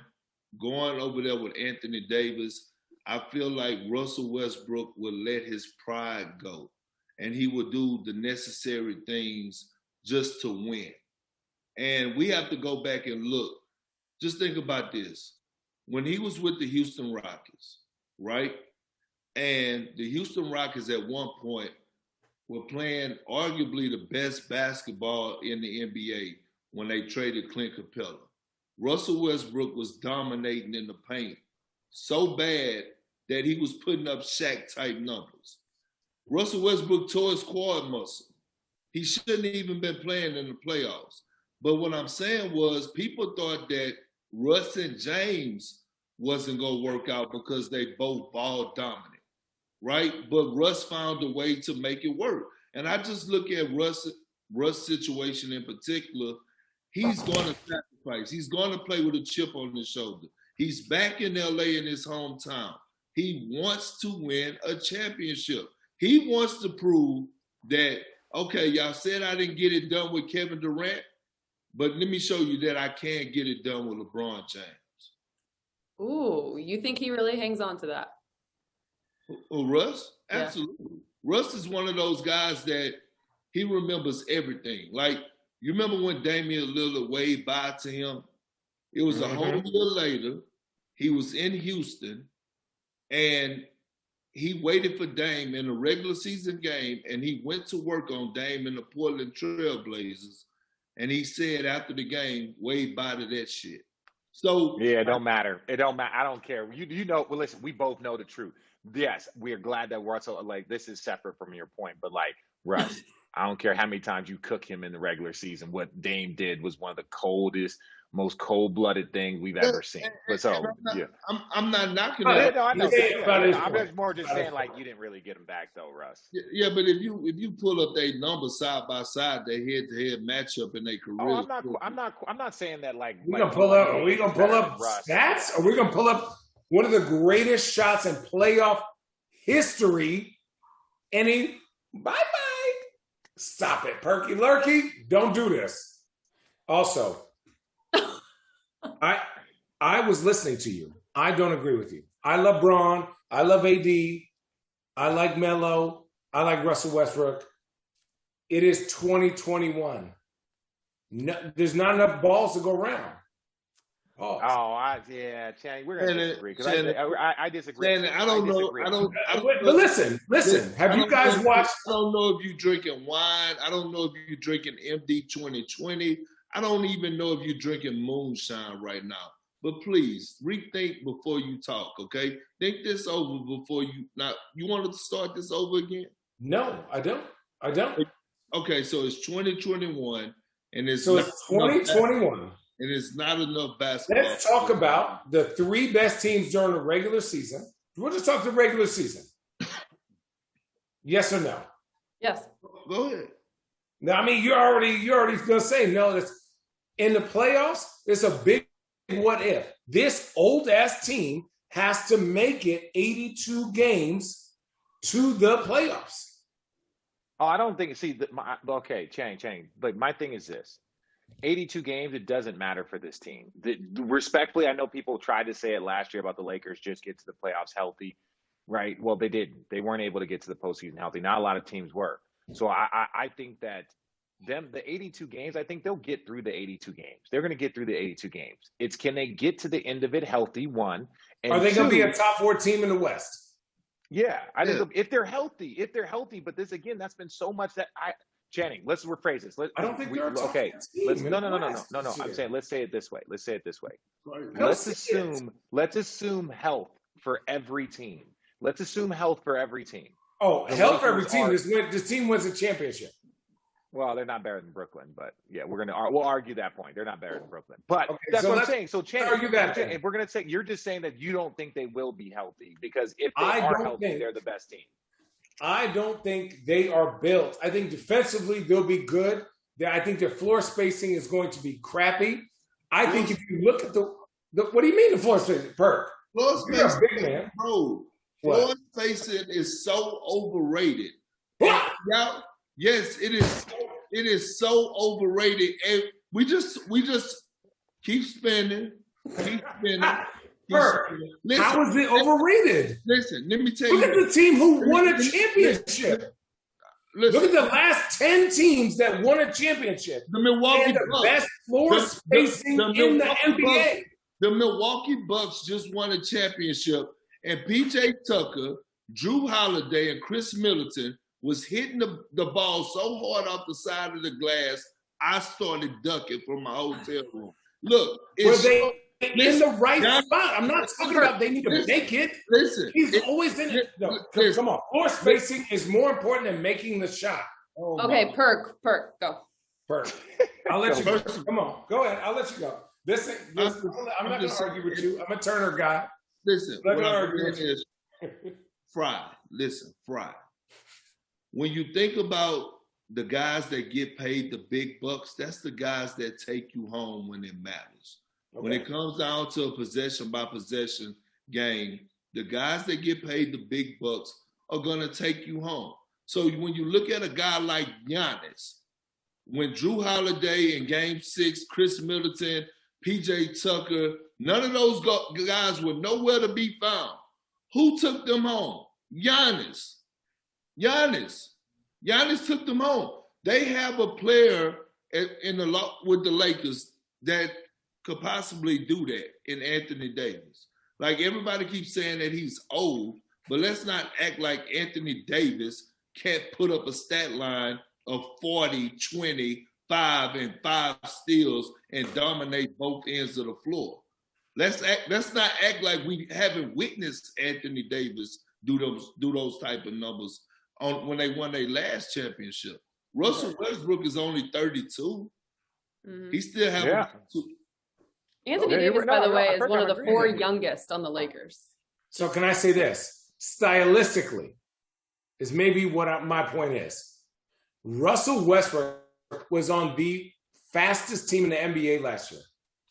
going over there with Anthony Davis, I feel like Russell Westbrook will let his pride go, and he will do the necessary things just to win. And we have to go back and look. Just think about this. When he was with the Houston Rockets, right? And the Houston Rockets at one point were playing arguably the best basketball in the NBA when they traded Clint Capella, Russell Westbrook was dominating in the paint so bad that he was putting up Shaq-type numbers. Russell Westbrook tore his quad muscle. He shouldn't have even been playing in the playoffs. But what I'm saying was people thought that Russ and James wasn't going to work out because they both ball dominant, right? But Russ found a way to make it work. And I just look at Russ' situation in particular. He's going to sacrifice. He's going to play with a chip on his shoulder. He's back in LA in his hometown. He wants to win a championship. He wants to prove that, okay, y'all said I didn't get it done with Kevin Durant, but let me show you that I can get it done with LeBron James. Ooh, you think he really hangs on to that? Oh, Russ? Yeah. Absolutely. Russ is one of those guys that he remembers everything. Like, you remember when Damian Lillard waved bye to him? It was a whole year later. He was in Houston, and he waited for Dame in a regular season game, and he went to work on Dame in the Portland Trail Blazers, and he said after the game, wave bye to that shit. So yeah, it don't matter. It don't matter. I don't care. You know. Well, listen, we both know the truth. Yes, we are glad that Russell. Like, this is separate from your point, but like, Russ, I don't care how many times you cook him in the regular season. What Dame did was one of the coldest, most cold-blooded things we've ever seen. But so, yeah, I'm not knocking no, that. no, I know. I'm point. just more just saying, like, you didn't really get him back though, Russ. Yeah, but if you pull up their numbers side by side, their head-to-head matchup in their career. Oh, I'm not saying that like. Are we gonna pull up stats? Are we gonna pull up one of the greatest shots in playoff history? Bye-bye. Stop it, Perky Lurky. Don't do this. Also, I was listening to you. I don't agree with you. I love Braun. I love AD. I like Melo. I like Russell Westbrook. It is 2021. No, there's not enough balls to go around. Pause. Yeah, Channing, we're gonna disagree because I disagree. Channing, I don't know. But listen. Have you guys watched? I don't know if you're drinking wine. I don't know if you're drinking MD 2020. I don't even know if you're drinking moonshine right now. But please rethink before you talk. Okay, think this over before you. Now, you want to start this over again? No, I don't. Okay, so it's 2021, and it's 2021. And it's not enough basketball. Let's talk about the three best teams during the regular season. We'll just talk the regular season. Yes or no? Yes. Go ahead. No, I mean you're already gonna say no. That's in the playoffs. It's a big what if. This old ass team has to make it 82 games to the playoffs. Oh, I don't think. See, okay, Chang. But my thing is this: 82 games. It doesn't matter for this team. Respectfully, I know people tried to say it last year about the Lakers just get to the playoffs healthy, right? Well, they didn't. They weren't able to get to the postseason healthy. Not a lot of teams were. So I think that the 82 games, I think they'll get through the 82 games. They're going to get through the 82 games. It's can they get to the end of it healthy, one. And are they going to be a top 4 team in the West? Yeah, I think if they're healthy. But this again, that's been so much that Channing, let's rephrase this. I don't think they're a top okay. Team. No. I'm saying let's say it this way. Let's assume health for every team. Oh, health for every team. This team wins a championship. Well, they're not better than Brooklyn, but yeah, we'll argue that point. They're not better than Brooklyn, but okay, that's so what I'm saying. So, Channing, argue that. If we're gonna say you're just saying that you don't think they will be healthy because if they are healthy, they're the best team. I don't think they are built. I think defensively they'll be good. I think their floor spacing is going to be crappy. I think if you look at the what do you mean the floor spacing, Perk? Floor You're a spacing, big man. bro. Floor spacing is so overrated. Now, yes, it is. It is so overrated, and we just keep spending. Perk, how is it overrated? Listen, let me tell you. Look at the team who won a championship. Look at the last 10 teams that won a championship. The Milwaukee Bucks. Bucks. Best floor spacing in the NBA. The Milwaukee Bucks just won a championship, and PJ Tucker, Drew Holiday, and Chris Middleton was hitting the ball so hard off the side of the glass, I started ducking from my hotel room. Look, Were it's they in the right Giannis- spot? I'm not talking about they need to make it. Listen, He's always in it. No, come on. Floor spacing is more important than making the shot. Oh Okay, Perk, go. Perk. I'll let you go. Come on. Go ahead. I'll let you go. I'm not going to argue with you. I'm a Turner guy. Listen, I'm not what gonna I'm argue with saying is, Frye, listen, Frye. When you think about the guys that get paid the big bucks, that's the guys that take you home when it matters. Okay. When it comes down to a possession by possession game, the guys that get paid the big bucks are going to take you home. So when you look at a guy like Giannis, when Drew Holiday in Game 6, Chris Middleton, PJ Tucker, none of those guys were nowhere to be found. Who took them home? Giannis. Giannis took them home. They have a player with the Lakers that could possibly do that in Anthony Davis. Like everybody keeps saying that he's old, but let's not act like Anthony Davis can't put up a stat line of 40, 20, 5, and 5 steals and dominate both ends of the floor. Let's not act like we haven't witnessed Anthony Davis do those type of numbers when they won their last championship. Russell Westbrook is only 32. Mm-hmm. He still has Anthony Davis, by the way, is one of the 4 youngest on the Lakers. So can I say this? Stylistically, is maybe what my point is. Russell Westbrook was on the fastest team in the NBA last year.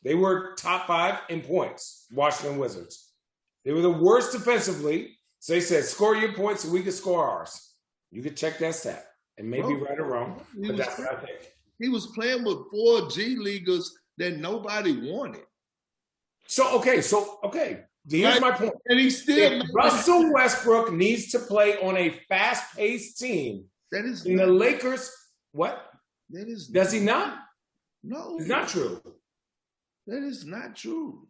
They were top 5 in points, Washington Wizards. They were the worst defensively. So they said, score your points so we can score ours. You could check that stat. It may be right or wrong, but that's what I think. He was playing with 4 G Leaguers that nobody wanted. So, here's my point. And he still Russell Westbrook needs to play on a fast-paced team. That is in the Lakers. What? Does he not? No. It's not true. That is not true.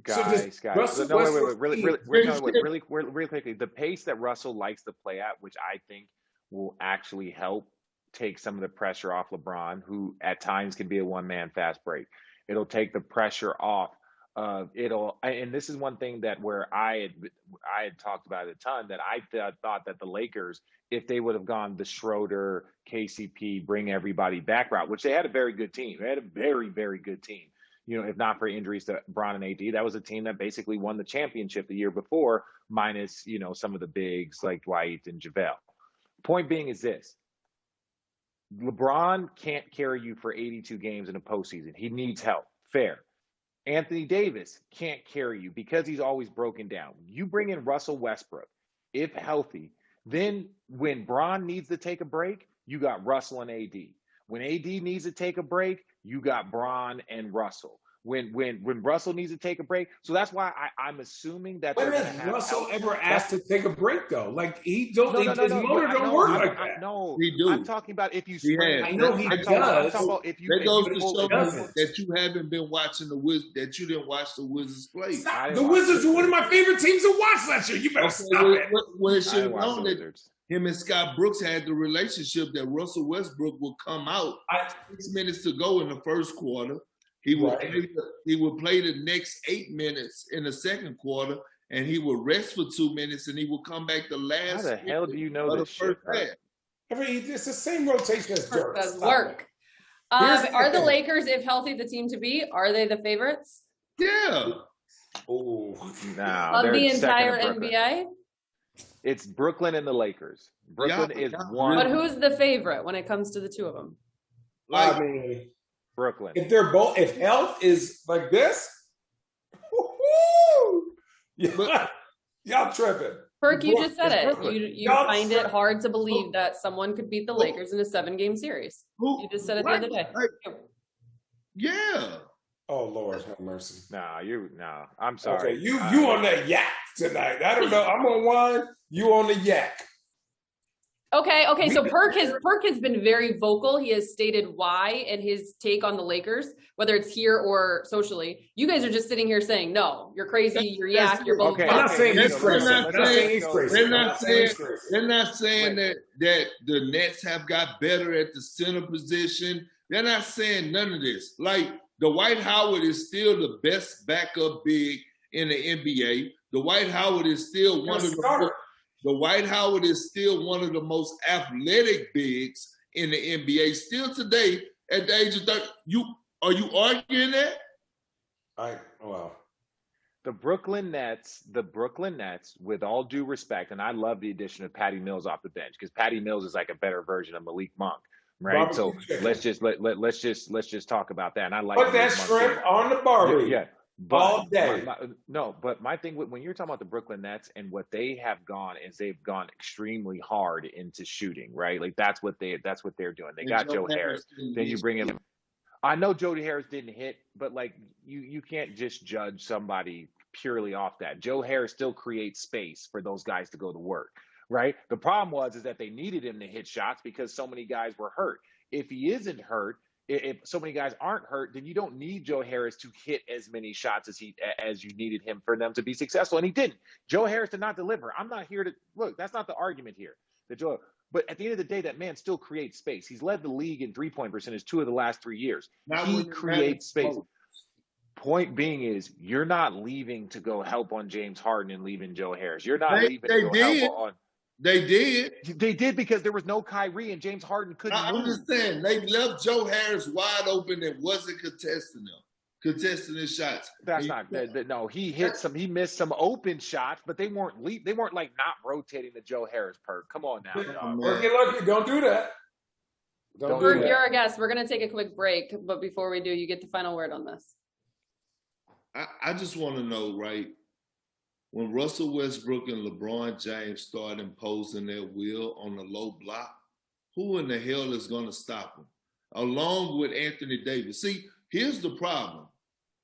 Guys. No, wait. Really quickly. The pace that Russell likes to play at, which I think will actually help take some of the pressure off LeBron, who at times can be a one-man fast break. It'll take the pressure off. And this is one thing that where I had talked about it a ton, that I thought that the Lakers, if they would have gone the Schroeder, KCP, bring everybody back route, which they had a very good team. They had a very, very good team. You know, if not for injuries to Bron and AD, that was a team that basically won the championship the year before, minus, some of the bigs like Dwight and JaVale. Point being is this. LeBron can't carry you for 82 games in a postseason. He needs help. Fair. Anthony Davis can't carry you because he's always broken down. You bring in Russell Westbrook, if healthy, then when Bron needs to take a break, you got Russell and AD. When AD needs to take a break, you got Bron and Russell. When Russell needs to take a break, so that's why I'm assuming that. When has Russell ever asked to take a break though? Like his motor don't work like that. No, he do. I'm talking about if you. I know he does. That goes to show that you haven't been watching the Wizards. That you didn't watch the Wizards play. The Wizards were one of my favorite teams to watch last year. You better stop it. Well, it should have known that him and Scott Brooks had the relationship that Russell Westbrook would come out 6 minutes to go in the first quarter. He would play the next 8 minutes in the second quarter, and he would rest for 2 minutes, and he would come back the last. How the hell do you know this shit? It's the same rotation as Dirk. Does work. Are the Lakers, if healthy, the team to beat? Are they the favorites? Yeah. Oh, no. Of the entire NBA? It's Brooklyn and the Lakers. Brooklyn is one. But who's the favorite when it comes to the two of them? I mean, Brooklyn. If health is like this, y'all tripping. Perk, you just said it. You find it hard to believe that someone could beat the Lakers in a 7-game series. You just said it the other day. Yeah. Oh Lord, have mercy. I'm sorry. Okay, you on that yak tonight. I don't know. I'm on wine. You on the yak. Okay. So Perk has been very vocal. He has stated why and his take on the Lakers, whether it's here or socially. You guys are just sitting here saying, no, you're crazy, you're yak, you're both. Okay. I'm not saying he's crazy. They're not saying that the Nets have got better at the center position. They're not saying none of this. Like, Dwight Howard is still the best backup big in the NBA. Dwight Howard is still one of the most athletic bigs in the NBA. Still today, at the age of 30, are you arguing that? The Brooklyn Nets, with all due respect, and I love the addition of Patty Mills off the bench because Patty Mills is like a better version of Malik Monk, right? So let's just talk about that. And I like put that shrimp on the barbie. Yeah. But, all day. But my thing when you're talking about the Brooklyn Nets and what they have gone is they've gone extremely hard into shooting, right? Like that's what they're doing. They got Joe Harris. Then you bring him. I know Jody Harris didn't hit, but like you can't just judge somebody purely off that. Joe Harris still creates space for those guys to go to work, right? The problem is that they needed him to hit shots because so many guys were hurt. If he isn't hurt, if so many guys aren't hurt, then you don't need Joe Harris to hit as many shots as you needed him for them to be successful. And he didn't. Joe Harris did not deliver. I'm not here to look. That's not the argument here. But at the end of the day, that man still creates space. He's led the league in three-point percentage 2 of the last 3 years. He creates space. Point being is you're not leaving to go help on James Harden and leaving Joe Harris. You're not leaving to go help on. They did. They did because there was no Kyrie and James Harden couldn't move. I'm just saying, they left Joe Harris wide open and wasn't contesting his shots. That's no. He hit some. He missed some open shots, but they weren't like not rotating the Joe Harris perk. Come on now. Look, don't do that. You're our guest. We're gonna take a quick break, but before we do, you get the final word on this. I just want to know, right? When Russell Westbrook and LeBron James start imposing their will on the low block, who in the hell is going to stop them? Along with Anthony Davis. See, here's the problem.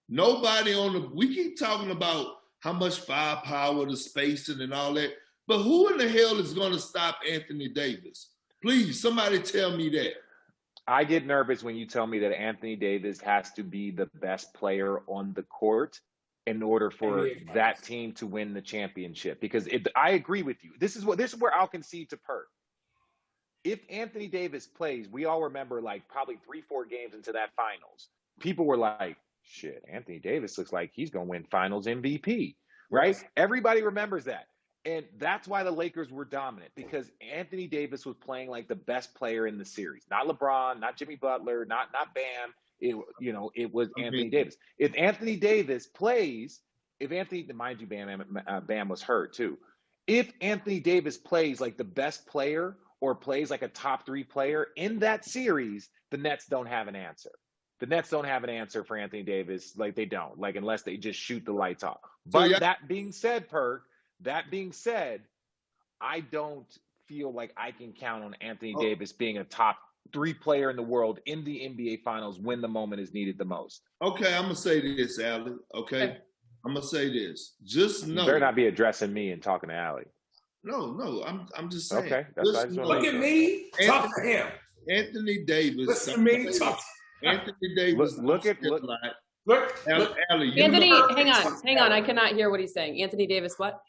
We keep talking about how much firepower, the spacing and all that, but who in the hell is going to stop Anthony Davis? Please, somebody tell me that. I get nervous when you tell me that Anthony Davis has to be the best player on the court in order for that team to win the championship. Because I agree with you. This is where I'll concede to Perk. If Anthony Davis plays, we all remember like probably 3-4 games into that finals, people were like, shit, Anthony Davis looks like he's going to win finals MVP, right? Yes. Everybody remembers that. And that's why the Lakers were dominant, because Anthony Davis was playing like the best player in the series. Not LeBron, not Jimmy Butler, not Bam. It was Anthony Davis. If Anthony Davis plays, mind you, Bam was hurt too. If Anthony Davis plays like the best player or plays like a top 3 player in that series, the Nets don't have an answer. The Nets don't have an answer for Anthony Davis. Like they don't, like unless they just shoot the lights off. But that being said, Perk, I don't feel like I can count on Anthony Davis being a top 3 player in the world in the NBA Finals when the moment is needed the most. Okay, I'm going to say this, Allie. Okay? I'm going to say this. Just know. You better not be addressing me and talking to Allie. No, I'm just saying. Okay. Look at me, talk to him. Anthony Davis. Listen to me, talk to him. Anthony Davis. Look. Allie, Anthony, hang on. I cannot hear what he's saying. Anthony Davis, what?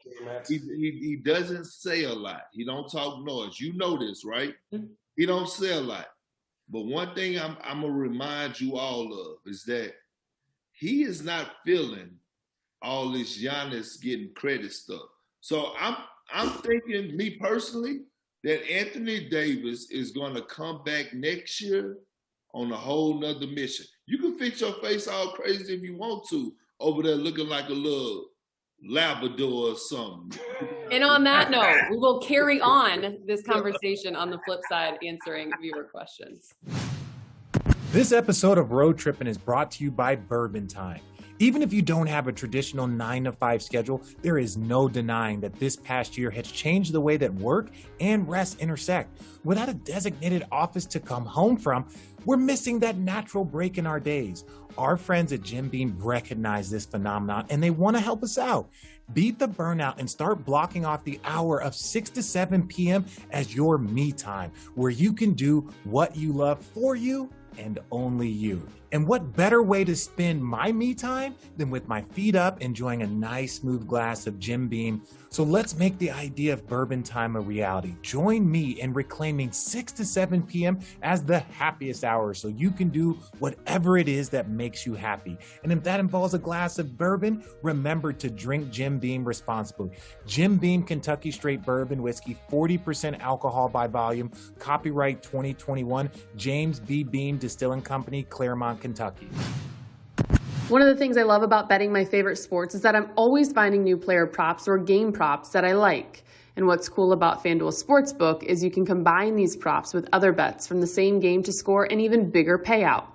He doesn't say a lot. He don't talk noise. You know this, right? Mm-hmm. He don't say a lot. But one thing I'm going to remind you all of is that he is not feeling all this Giannis getting credit stuff. So I'm thinking, me personally, that Anthony Davis is going to come back next year on a whole nother mission. You can fix your face all crazy if you want to over there looking like a little Labrador or something. And on that note, we will carry on this conversation on the flip side, answering viewer questions. This episode of Road Trippin' is brought to you by Bourbon Time. Even if you don't have a traditional 9-to-5 schedule, there is no denying that this past year has changed the way that work and rest intersect. Without a designated office to come home from, we're missing that natural break in our days. Our friends at Jim Beam recognize this phenomenon and they want to help us out. Beat the burnout and start blocking off the hour of 6 to 7 p.m. as your me time, where you can do what you love for you and only you. And what better way to spend my me time than with my feet up, enjoying a nice smooth glass of Jim Beam. So let's make the idea of bourbon time a reality. Join me in reclaiming 6 to 7 p.m. as the happiest hour so you can do whatever it is that makes you happy. And if that involves a glass of bourbon, remember to drink Jim Beam responsibly. Jim Beam Kentucky Straight Bourbon Whiskey, 40% alcohol by volume, copyright 2021, James B. Beam Distilling Company, Claremont, Kentucky. One of the things I love about betting my favorite sports is that I'm always finding new player props or game props that I like. And what's cool about FanDuel Sportsbook is you can combine these props with other bets from the same game to score an even bigger payout.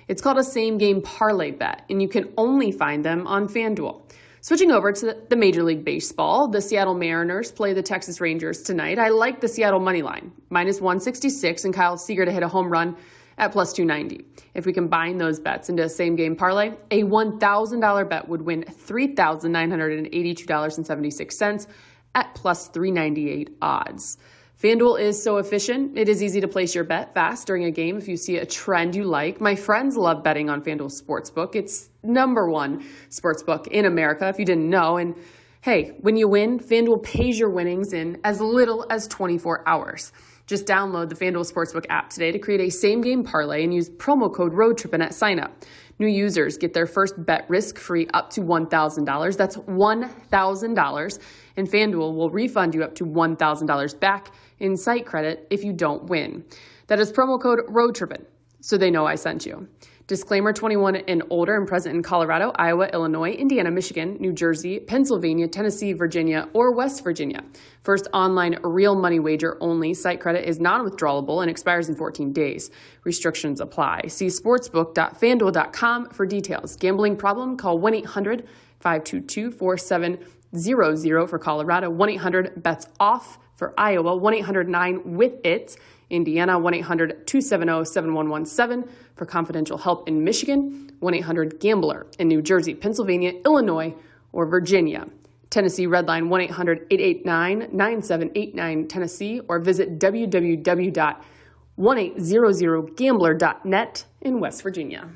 It's called a same game parlay bet, and you can only find them on FanDuel. Switching over to the Major League Baseball, the Seattle Mariners play the Texas Rangers tonight. I like the Seattle money line, -166, and Kyle Seager to hit a home run at +290. If we combine those bets into a same-game parlay, a $1,000 bet would win $3,982.76 at +398 odds. FanDuel is so efficient, it is easy to place your bet fast during a game if you see a trend you like. My friends love betting on FanDuel Sportsbook. It's #1 sportsbook in America, if you didn't know. And hey, when you win, FanDuel pays your winnings in as little as 24 hours. Just download the FanDuel Sportsbook app today to create a same-game parlay and use promo code ROADTRIPPIN at sign-up. New users get their first bet risk-free up to $1,000. That's $1,000. And FanDuel will refund you up to $1,000 back in site credit if you don't win. That is promo code ROADTRIPPIN, so they know I sent you. Disclaimer: 21 and older and present in Colorado, Iowa, Illinois, Indiana, Michigan, New Jersey, Pennsylvania, Tennessee, Virginia, or West Virginia. First online real money wager only. Site credit is non-withdrawable and expires in 14 days. Restrictions apply. See sportsbook.fanduel.com for details. Gambling problem? Call 1-800-522-4700 for Colorado, 1-800-BETS-OFF for Iowa, 1-800-9-WITH-IT. Indiana, 1-800-270-7117 for confidential help in Michigan, 1-800-GAMBLER in New Jersey, Pennsylvania, Illinois, or Virginia. Tennessee Redline, 1-800-889-9789 Tennessee, or visit www.1800gambler.net in West Virginia.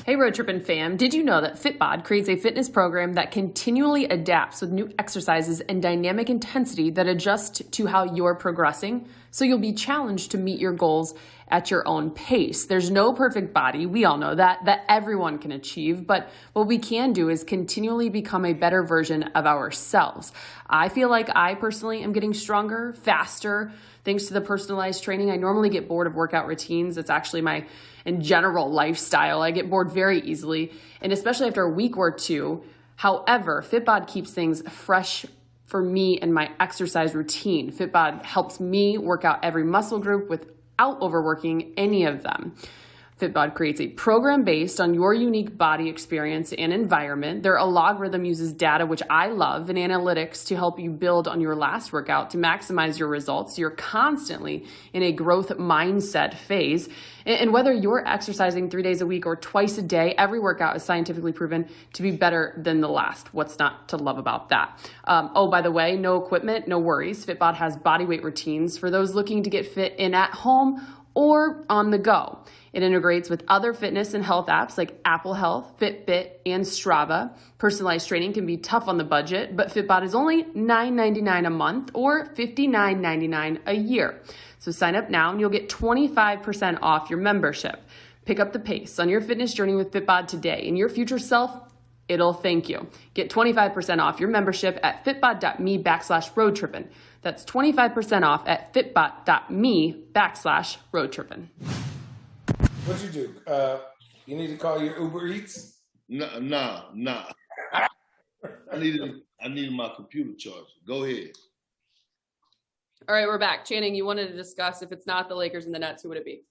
Hey Road Trippin' fam, did you know that Fitbod creates a fitness program that continually adapts with new exercises and dynamic intensity that adjust to how you're progressing, so you'll be challenged to meet your goals at your own pace. There's no perfect body, we all know that everyone can achieve, but what we can do is continually become a better version of ourselves. I feel like I personally am getting stronger, faster, thanks to the personalized training. I normally get bored of workout routines. It's actually my in general lifestyle. I get bored very easily, and especially after a week or two. However, Fitbod keeps things fresh for me and my exercise routine. Fitbod helps me work out every muscle group without overworking any of them. Fitbod creates a program based on your unique body experience and environment. Their algorithm uses data, which I love, and analytics to help you build on your last workout to maximize your results. You're constantly in a growth mindset phase. And whether you're exercising 3 days a week or twice a day, every workout is scientifically proven to be better than the last. What's not to love about that? Oh, by the way, no equipment, no worries. Fitbod has bodyweight routines for those looking to get fit in at home or on the go. It integrates with other fitness and health apps like Apple Health, Fitbit, and Strava. Personalized training can be tough on the budget, but Fitbod is only $9.99 a month or $59.99 a year. So sign up now and you'll get 25% off your membership. Pick up the pace on your fitness journey with Fitbod today, and your future self, it'll thank you. Get 25% off your membership at fitbod.me/roadtrippin'. That's 25% off at fitbod.me/roadtrippin'. What'd you do? You need to call your Uber Eats? Nah. I needed my computer charger. Go ahead. All right, we're back. Channing, you wanted to discuss if it's not the Lakers and the Nets, who would it be?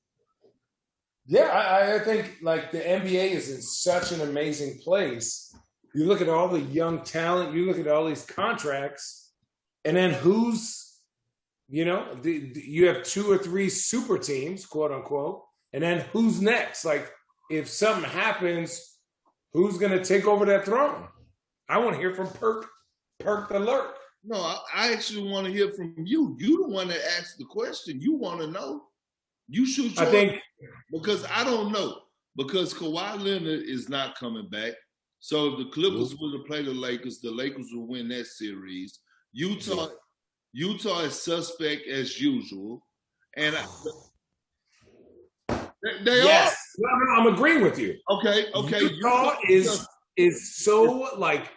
Yeah, I think like the NBA is in such an amazing place. You look at all the young talent, you look at all these contracts, and then you have 2 or 3 super teams, quote unquote, and then who's next? Like, if something happens, who's going to take over that throne? I want to hear from Perk the Lurk. No, I actually want to hear from you. You the one that asked the question. You want to know. You shoot your because I don't know. because Kawhi Leonard is not coming back. So if the Clippers were to play the Lakers would win that series. Utah is suspect as usual. And they yes. No, I'm agreeing with you. Okay. Utah is so like,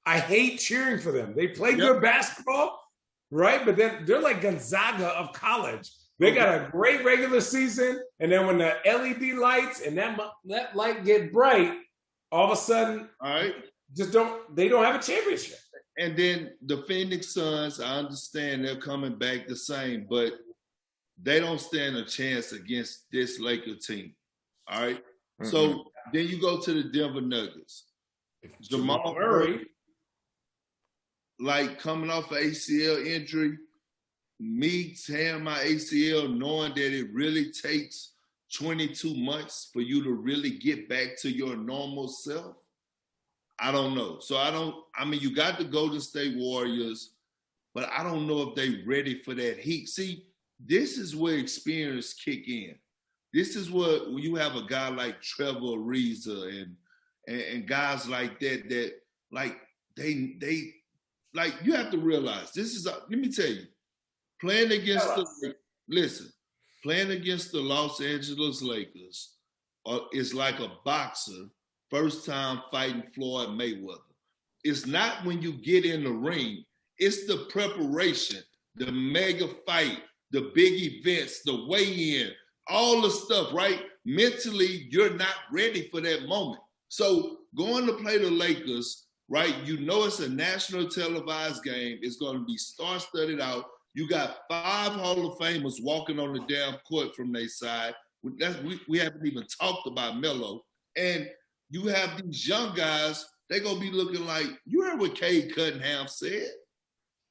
I hate cheering for them. They play good basketball, right? But then they're like Gonzaga of college. They got a great regular season, and then when the LED lights and that light get bright, all of a sudden, they don't have a championship. And then the Phoenix Suns, I understand they're coming back the same, but they don't stand a chance against this Laker team. All right. Mm-hmm. So then you go to the Denver Nuggets. Jamal Murray, like coming off an ACL injury, me tearing my ACL, knowing that it really takes 22 months for you to really get back to your normal self. I don't know. So you got the Golden State Warriors, but I don't know if they're ready for that heat. See, this is where experience kick in. This is what when you have a guy like Trevor Ariza and guys like that like they like you have to realize this is let me tell you, playing against the Los Angeles Lakers is like a boxer first time fighting Floyd Mayweather. It's not when you get in the ring, it's the preparation, the mega fight, the big events, the weigh-in, all the stuff, right? Mentally, you're not ready for that moment. So going to play the Lakers, right? You know it's a national televised game. It's going to be star-studded out. You got 5 Hall of Famers walking on the damn court from their side. We haven't even talked about Melo. And you have these young guys, they're going to be looking like, you heard what Cade Cunningham said?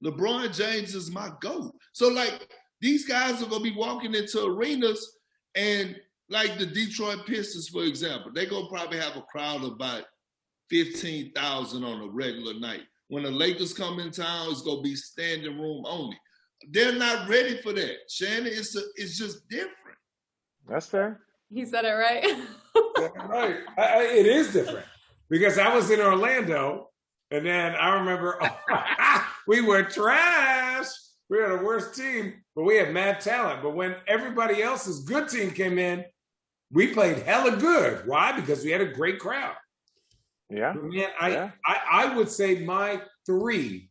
LeBron James is my GOAT. So, like, these guys are going to be walking into arenas and, like the Detroit Pistons, for example, they're going to probably have a crowd of about 15,000 on a regular night. When the Lakers come in town, it's going to be standing room only. They're not ready for that. Shannon, it's just different. That's fair. He said it right. Right. It is different because I was in Orlando and then I remember we were trash. We were the worst team, but we had mad talent. But when everybody else's good team came in, we played hella good. Why? Because we had a great crowd. Yeah. But man, I would say my 3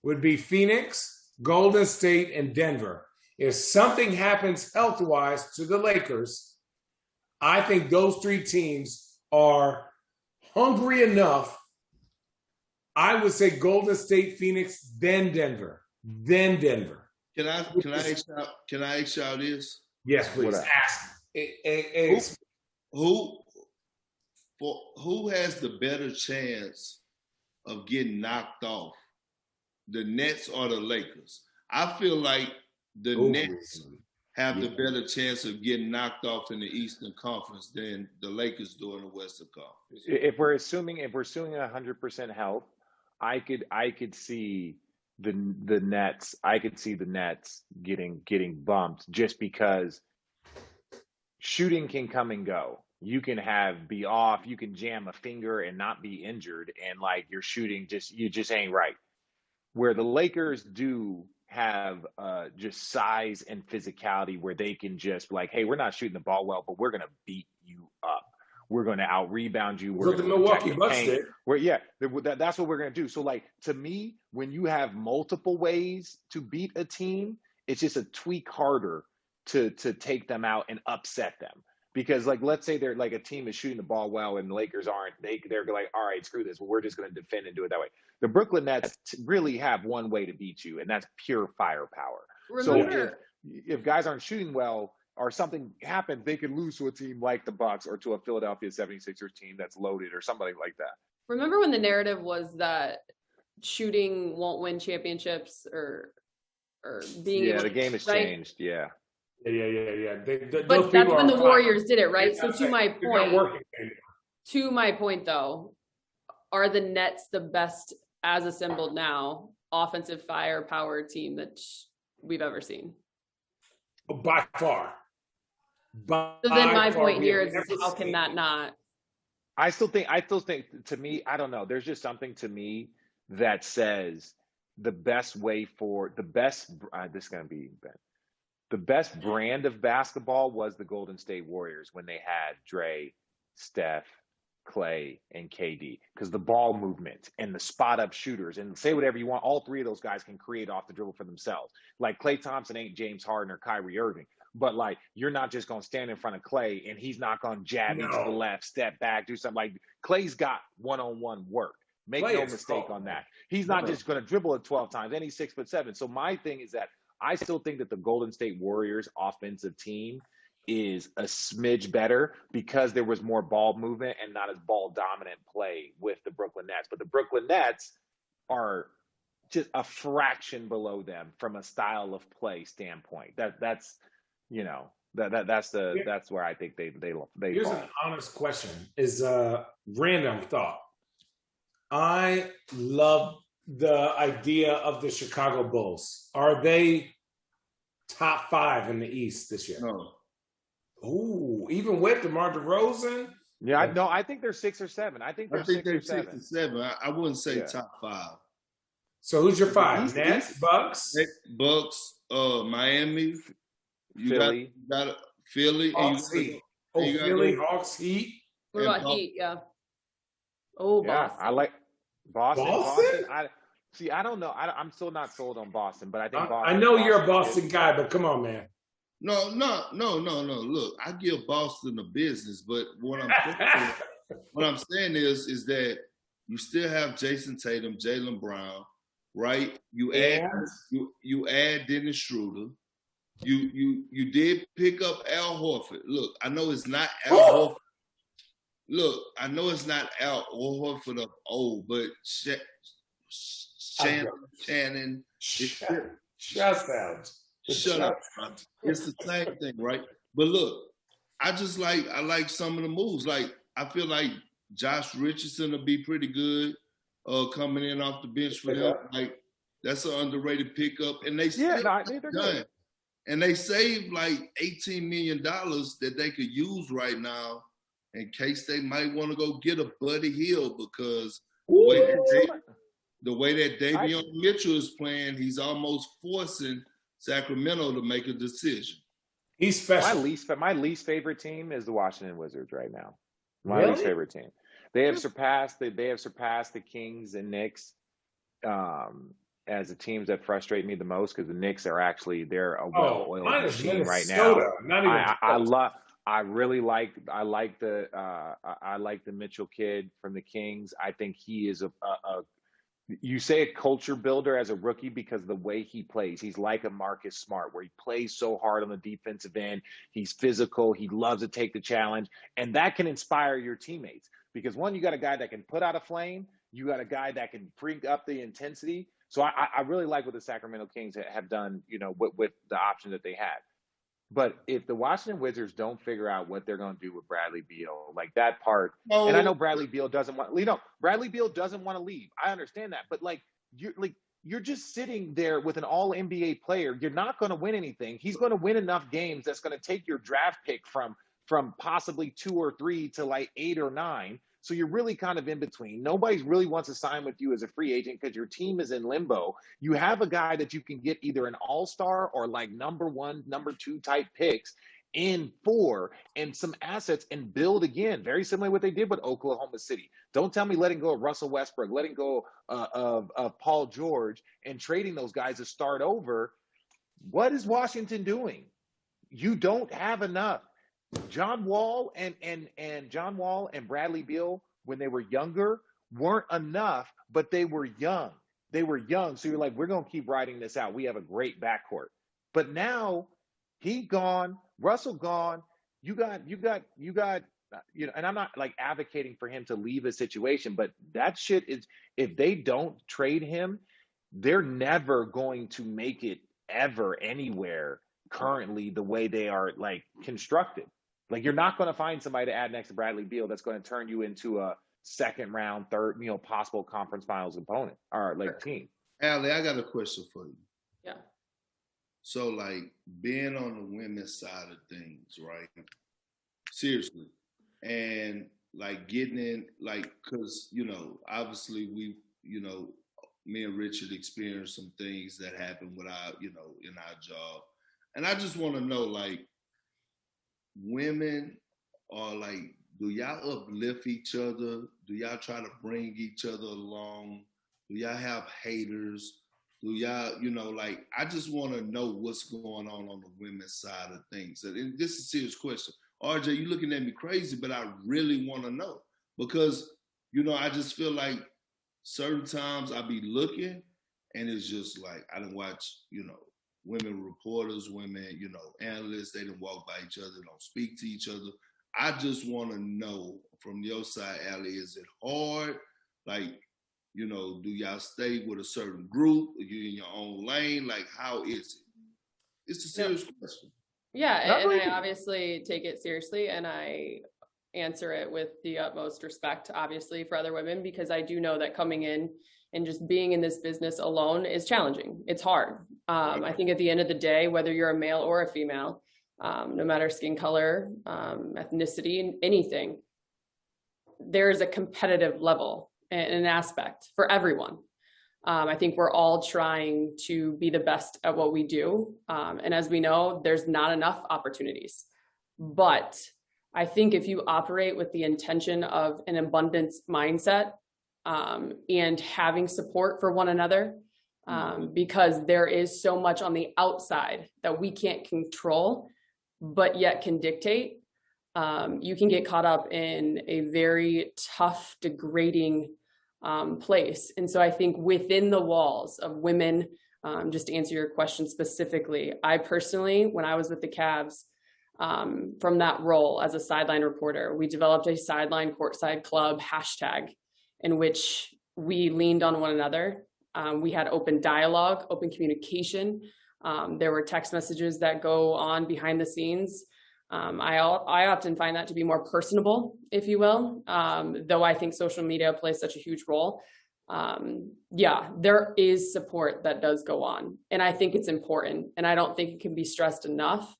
would be Phoenix, Golden State, and Denver. If something happens health-wise to the Lakers, I think those 3 teams are hungry enough. I would say Golden State, Phoenix, then Denver. Then Denver. Can I ask y'all this? Yes, please. Ask. Who has the better chance of getting knocked off? The Nets or the Lakers? I feel like the Nets have the better chance of getting knocked off in the Eastern Conference than the Lakers do in the Western Conference. If we're assuming 100% health, I could see the Nets. I could see the Nets getting bumped just because shooting can come and go. You can be off. You can jam a finger and not be injured, and like your shooting you just ain't right. Where the Lakers do have just size and physicality where they can just like, hey, we're not shooting the ball well, but we're going to beat you up. We're going to out-rebound you. We're the Milwaukee Bucks did. That's what we're going to do. So, like, to me, when you have multiple ways to beat a team, it's just a tweak harder to take them out and upset them. Because, like, let's say they're like a team is shooting the ball well and the Lakers aren't. They're like, all right, screw this. Well, we're just going to defend and do it that way. The Brooklyn Nets really have one way to beat you, and that's pure firepower. Remember, so if guys aren't shooting well or something happens, they could lose to a team like the Bucks or to a Philadelphia 76ers team that's loaded or somebody like that. Remember when the narrative was that shooting won't win championships or being able the game has changed. Yeah. But that's when the Warriors did it, right? So to my point though, are the Nets the best as assembled now offensive firepower team that we've ever seen? By far. So then my point here is every how can that not? I still think to me, I don't know. There's just something to me that says the best way for the best. This is gonna be the best brand of basketball was the Golden State Warriors when they had Dre, Steph, Clay, and KD, because the ball movement and the spot up shooters, and say whatever you want, all three of those guys can create off the dribble for themselves. Like Klay Thompson ain't James Harden or Kyrie Irving, but like you're not just gonna stand in front of Clay and he's not gonna jab you to the left, step back, do something. Like Clay's got one-on-one work. Make no mistake on that. He's not just gonna dribble it 12 times, and he's 6'7". So my thing is that I still think that the Golden State Warriors offensive team is a smidge better because there was more ball movement and not as ball dominant play with the Brooklyn Nets. But the Brooklyn Nets are just a fraction below them from a style of play standpoint. That's where I think they Here's fall. an honest question, is a random thought. I love the idea of the Chicago Bulls. Are they top 5 in the East this year? No. Ooh, even with DeMar DeRozan? Yeah, I think they're 6 or 7. I think they're 6 or 7. 6 or 7. I wouldn't say top 5. So who's your 5? Nets, Bucks? Bucks, Miami, Philly. You got Philly. Hawks, Heat. Philly, Hawks, Heat. What about Heat? Yeah. Oh, Boston. I like Boston. Boston? I don't know. I'm still not sold on Boston, but I think Boston. I know you're a Boston guy, but come on, man. No. Look, I give Boston the business, but what I'm saying is that you still have Jason Tatum, Jaylen Brown, right? You add Dennis Schroeder. You did pick up Al Horford. Look, I know it's not Al Horford. Look, I know it's not Al Horford of old, but Shannon. Shut up. It's the same thing, right? But look, I like some of the moves. Like I feel like Josh Richardson will be pretty good coming in off the bench for them. Like that's an underrated pickup, and they're good. And they saved like $18 million that they could use right now in case they might want to go get a Buddy Hield, because the way that Davion Mitchell is playing, he's almost forcing Sacramento to make a decision. He's special. My least favorite team is the Washington Wizards right now. Really? Least favorite team. They have surpassed the Kings and Knicks as the teams that frustrate me the most, because the Knicks are they're a well-oiled machine right now. I like the Mitchell kid from the Kings. I think he is you say a culture builder as a rookie because the way he plays, he's like a Marcus Smart, where he plays so hard on the defensive end. He's physical. He loves to take the challenge, and that can inspire your teammates, because one, you got a guy that can put out a flame. You got a guy that can freak up the intensity. So I really like what the Sacramento Kings have done, with the option that they had. But if the Washington Wizards don't figure out what they're going to do with Bradley Beal, like that part, and I know Bradley Beal doesn't want to leave. I understand that, but you're just sitting there with an All NBA player. You're not going to win anything. He's going to win enough games that's going to take your draft pick from possibly 2 or 3 to like 8 or 9. So you're really kind of in between. Nobody really wants to sign with you as a free agent because your team is in limbo. You have a guy that you can get either an all-star or like number 1, number 2 type picks in 4 and some assets and build again. Very similar to what they did with Oklahoma City. Don't tell me letting go of Russell Westbrook, letting go of Paul George and trading those guys to start over. What is Washington doing? You don't have enough. John Wall and Bradley Beal, when they were younger, weren't enough, but they were young. So you're like, we're going to keep riding this out. We have a great backcourt. But now he gone, Russell gone. You got, and I'm not like advocating for him to leave a situation, but that shit is, if they don't trade him, they're never going to make it ever anywhere currently the way they are like constructed. Like you're not going to find somebody to add next to Bradley Beal that's going to turn you into a second round, third, possible conference finals opponent or like team. Allie, I got a question for you. Yeah. So like being on the women's side of things, right? Seriously. And like getting in, like, cause, you know, obviously we, you know, me and Richard experienced some things that happened with our, you know, in our job. And I just want to know, like, women are like, do y'all uplift each other? Do y'all try to bring each other along? Do y'all have haters? Do y'all, you know, like, I just want to know what's going on the women's side of things. And this is a serious question. RJ, you looking at me crazy, but I really want to know because, you know, I just feel like certain times I be looking and it's just like, I done watch, you know, women reporters, women, you know, analysts, they done walk by each other, don't speak to each other. I just want to know from your side, Allie, is it hard? Like, you know, do y'all stay with a certain group? Are you in your own lane? Like, how is it? It's a serious question. Yeah, and I obviously take it seriously, and I answer it with the utmost respect, obviously, for other women, because I do know that coming in and just being in this business alone is challenging. It's hard. I think at the end of the day, whether you're a male or a female, no matter skin color, ethnicity, anything, there is a competitive level and an aspect for everyone. I think we're all trying to be the best at what we do. And as we know, there's not enough opportunities. But I think if you operate with the intention of an abundance mindset and having support for one another, because there is so much on the outside that we can't control, but yet can dictate, you can get caught up in a very tough, degrading place. And so I think within the walls of women, just to answer your question specifically, I personally, when I was with the Cavs, from that role as a sideline reporter, we developed a sideline courtside club hashtag in which we leaned on one another. We had open dialogue, open communication. There were text messages that go on behind the scenes. I often find that to be more personable, if you will, though I think social media plays such a huge role. Yeah, there is support that does go on. And I think it's important. And I don't think it can be stressed enough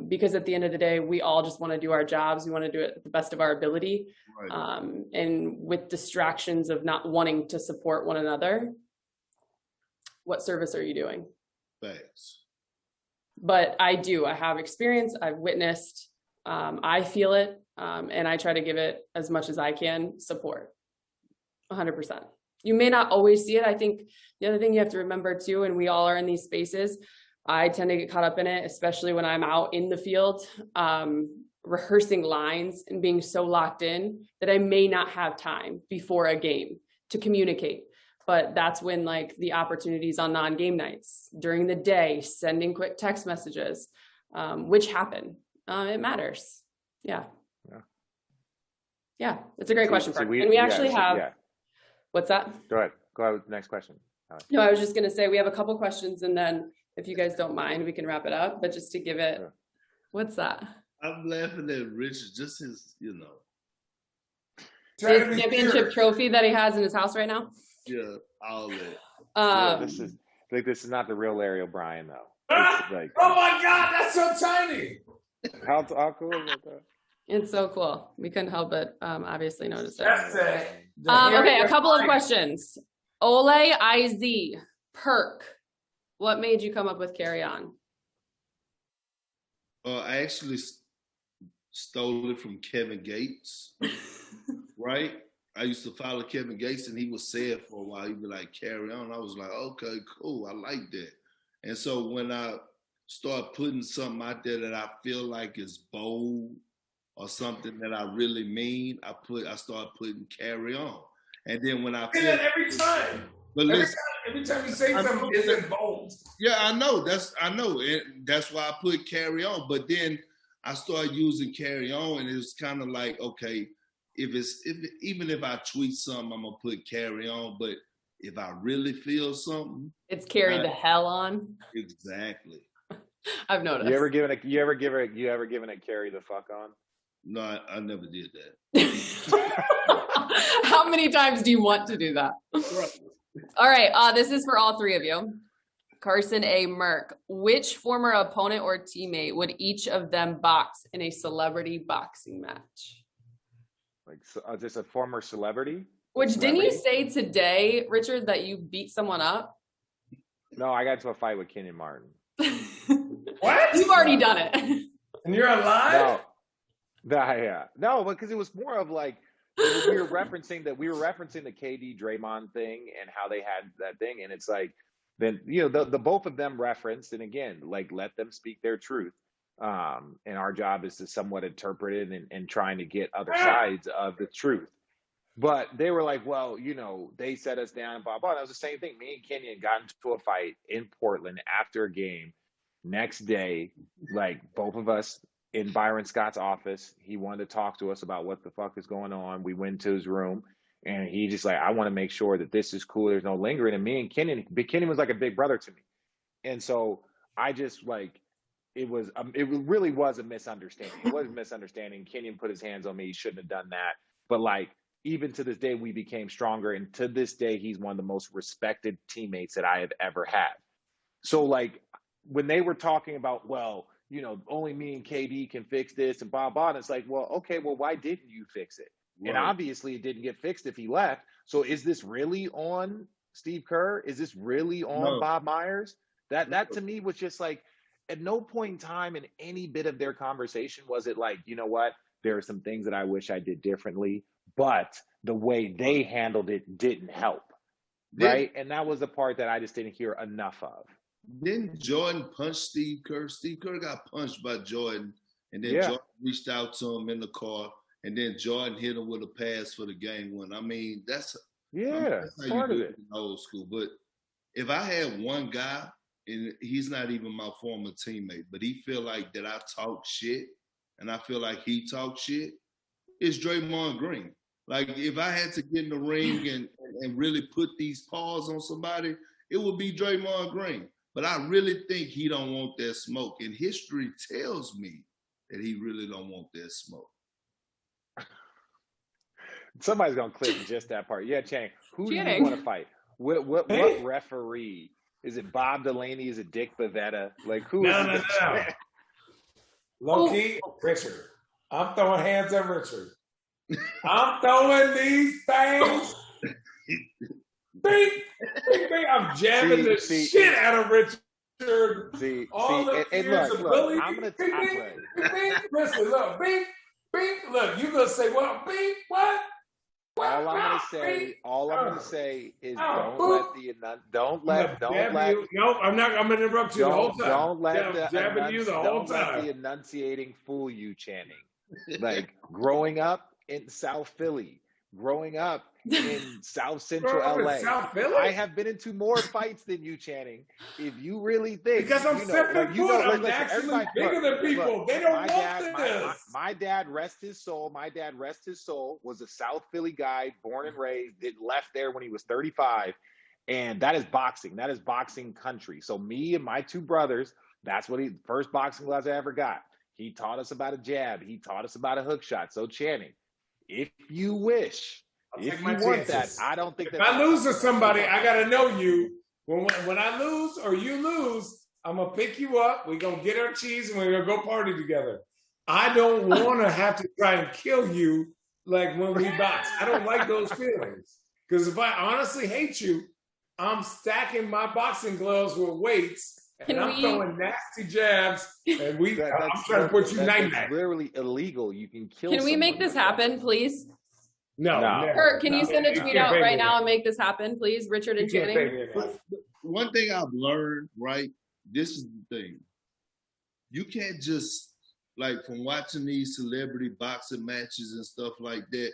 because at the end of the day, we all just want to do our jobs. We want to do it at the best of our ability. Right. And with distractions of not wanting to support one another, what service are you doing? Thanks. But I have experience, I've witnessed, I feel it, and I try to give it as much as I can support, 100%. You may not always see it. I think the other thing you have to remember too, and we all are in these spaces, I tend to get caught up in it, especially when I'm out in the field, rehearsing lines and being so locked in that I may not have time before a game to communicate. But that's when like the opportunities on non-game nights during the day, sending quick text messages, which happen. It matters. Yeah. It's a great question. And we actually have, what's that? Go ahead with the next question. No, I was just going to say, we have a couple questions and then if you guys don't mind, we can wrap it up, but just to give it, what's that? I'm laughing at Richard, just his, you know. His championship trophy that he has in his house right now? Yeah, all that. This is not the real Larry O'Brien though. Like, oh my God, that's so tiny. How cool is that? It's so cool. We couldn't help but obviously notice it. That's it. Okay, a couple of questions. Ole IZ, Perk, what made you come up with Carry On? I actually stole it from Kevin Gates, right? I used to follow Kevin Gates and he would say it for a while. He'd be like, Carry On. I was like, okay, cool. I like that. And so when I start putting something out there that I feel like is bold or something that I really mean, I start putting Carry On. And then when I feel that every time. But every time you say something, isn't bold. Yeah, I know. And that's why I put Carry On. But then I started using Carry On and it was kind of like, okay, even if I tweet something, I'm gonna put Carry On. But if I really feel something, it's Carry the hell on. Exactly. I've noticed. You ever given it Carry the fuck on? No, I never did that. How many times do you want to do that? Right. All right. This is for all three of you. Carson A. Merck. Which former opponent or teammate would each of them box in a celebrity boxing match? Like, just a former celebrity? Which, didn't you say today, Richard, that you beat someone up? No, I got into a fight with Kenyon Martin. What? You've already done it. And you're alive? No, because it was more of like, we were referencing the KD Draymond thing and how they had that thing. And it's like, then, the both of them referenced, and again, like, let them speak their truth. And our job is to somewhat interpret it and trying to get other sides of the truth. But they were like, well, they set us down and blah, blah. And it was the same thing. Me and Kenyon got into a fight in Portland after a game. Next day, like, both of us in Byron Scott's office, he wanted to talk to us about what the fuck is going on. We went to his room, and he just like, I want to make sure that this is cool. There's no lingering. And me and Kenyon was like a big brother to me. And so I just like, it really was a misunderstanding. It was a misunderstanding. Kenyon put his hands on me. He shouldn't have done that. But like, even to this day, we became stronger. And to this day, he's one of the most respected teammates that I have ever had. So like, when they were talking about, well, only me and KD can fix this and blah, blah. And it's like, well, okay, well, why didn't you fix it? Right. And obviously it didn't get fixed if he left. So is this really on Steve Kerr? Is this really on Bob Myers? That to me was just like, at no point in time in any bit of their conversation was it like, you know what? There are some things that I wish I did differently, but the way they handled it didn't help. Right? And that was the part that I just didn't hear enough of. Didn't Jordan punch Steve Kerr? Steve Kerr got punched by Jordan, and then Jordan reached out to him in the car, and then Jordan hit him with a pass for the game win. I mean, that's how part you of do it. in old school. But if I had one guy, and he's not even my former teammate, but he feel like that I talk shit, and I feel like he talk shit, it's Draymond Green. Like, if I had to get in the ring and really put these paws on somebody, it would be Draymond Green. But I really think he don't want that smoke. And history tells me that he really don't want that smoke. Somebody's going to clip just that part. Yeah, Chang, who do you want to fight? What referee? Is it Bob Delaney? Is it Dick Bavetta? Like, who is it? No. Low-key, Richard. I'm throwing hands at Richard. I'm throwing these things. Bing, bing, bing. I'm jamming the shit out of Richard. Look, I'm gonna listen, look, bing, bing. Look, you gonna say what? Bing, what? All I'm gonna say is don't let. No, I'm not. I'm gonna interrupt you the whole time. Don't let the enunciating fool you, Channing. Like, growing up in South Philly, growing up in South Central LA. I have been into more fights than you, Channing. If you really think, because I'm 7 foot, I'm actually bigger than people. They don't want this. My dad, rest his soul. Was a South Philly guy, born and raised. Left there when he was 35, and that is boxing. That is boxing country. So me and my two brothers, that's what first boxing class I ever got. He taught us about a jab. He taught us about a hook shot. So Channing, if you wish. If you want that, I don't think that. If I lose to somebody, I gotta know you. When I lose or you lose, I'm gonna pick you up. We're gonna get our cheese and we're gonna go party together. I don't want to have to try and kill you like when we box. I don't like those feelings, because if I honestly hate you, I'm stacking my boxing gloves with weights. And I'm throwing nasty jabs, and I'm trying to put you night-night. That's literally illegal. You can kill. Can we make this happen, please? No. Kurt, can you send a tweet out right now and make this happen, please? Richard and Channing. One thing I've learned, right? This is the thing. You can't just, like, from watching these celebrity boxing matches and stuff like that,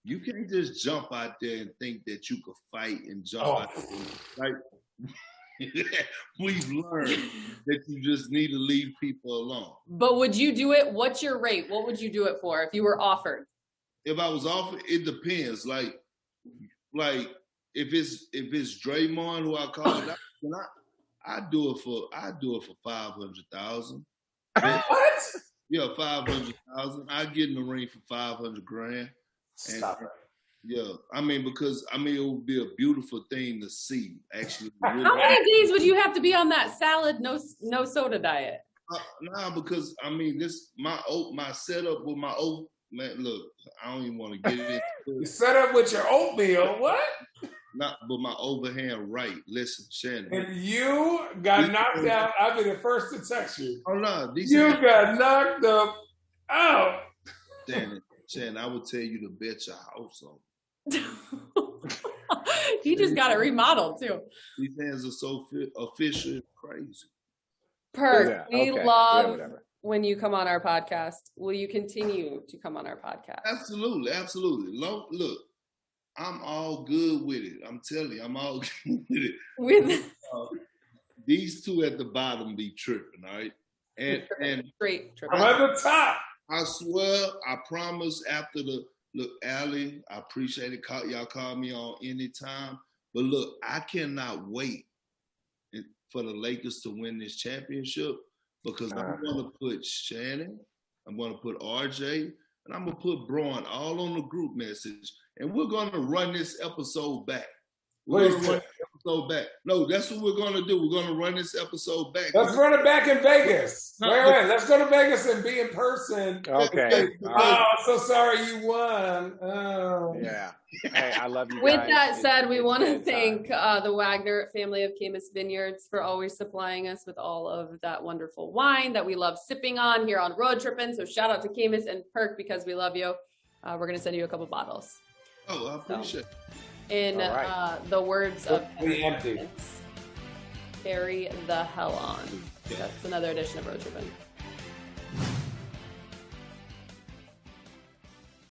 you can't just jump out there and think that you could fight and jump out there. Like, we've learned that you just need to leave people alone. But would you do it? What's your rate? What would you do it for if you were offered? If I was offered, it depends. Like if it's Draymond who I call it, I do it for $500,000. What? Yeah, $500,000. I get in the ring for $500,000. Stop it. Yeah, I mean, because it would be a beautiful thing to see. Actually, really. How many days would you have to be on that salad, no soda diet? Nah, because I mean, my setup with my oat. Man, look, I don't even want to get into it. You set up with your oatmeal, what? Not, but my overhand right. Listen, Shannon. And you got knocked out. I'll be the first to text you. Oh no, you got knocked up out. Shannon, I would tell you to bet your house on. He just got it remodeled too. These hands are so official, it's crazy. Perk, we love when you come on our podcast. Will you continue to come on our podcast? Absolutely. Look, I'm all good with it. I'm telling you, I'm all good with it. These two at the bottom be tripping, all right? And straight tripping. I'm at the top. I swear, I promise after look, Allie, I appreciate it. Y'all call me on anytime. But look, I cannot wait for the Lakers to win this championship because I'm going to put Shannon, I'm going to put RJ, and I'm going to put Braun all on the group message, and we're going to run this episode back. We're going to run this episode back. No, that's what we're going to do. We're going to run this episode back. Let's run it back in Vegas. Wait. Let's go to Vegas and be in person. Okay. Oh, so sorry you won. Oh. Yeah. Hey, I love you With guys. that said, we want to thank the Wagner family of Camus Vineyards for always supplying us with all of that wonderful wine that we love sipping on here on Road Trippin'. So shout out to Camus and Perk because we love you. We're going to send you a couple bottles. Oh, I appreciate it. In the words of empty. Carry the hell on. That's another edition of Road Trippin'.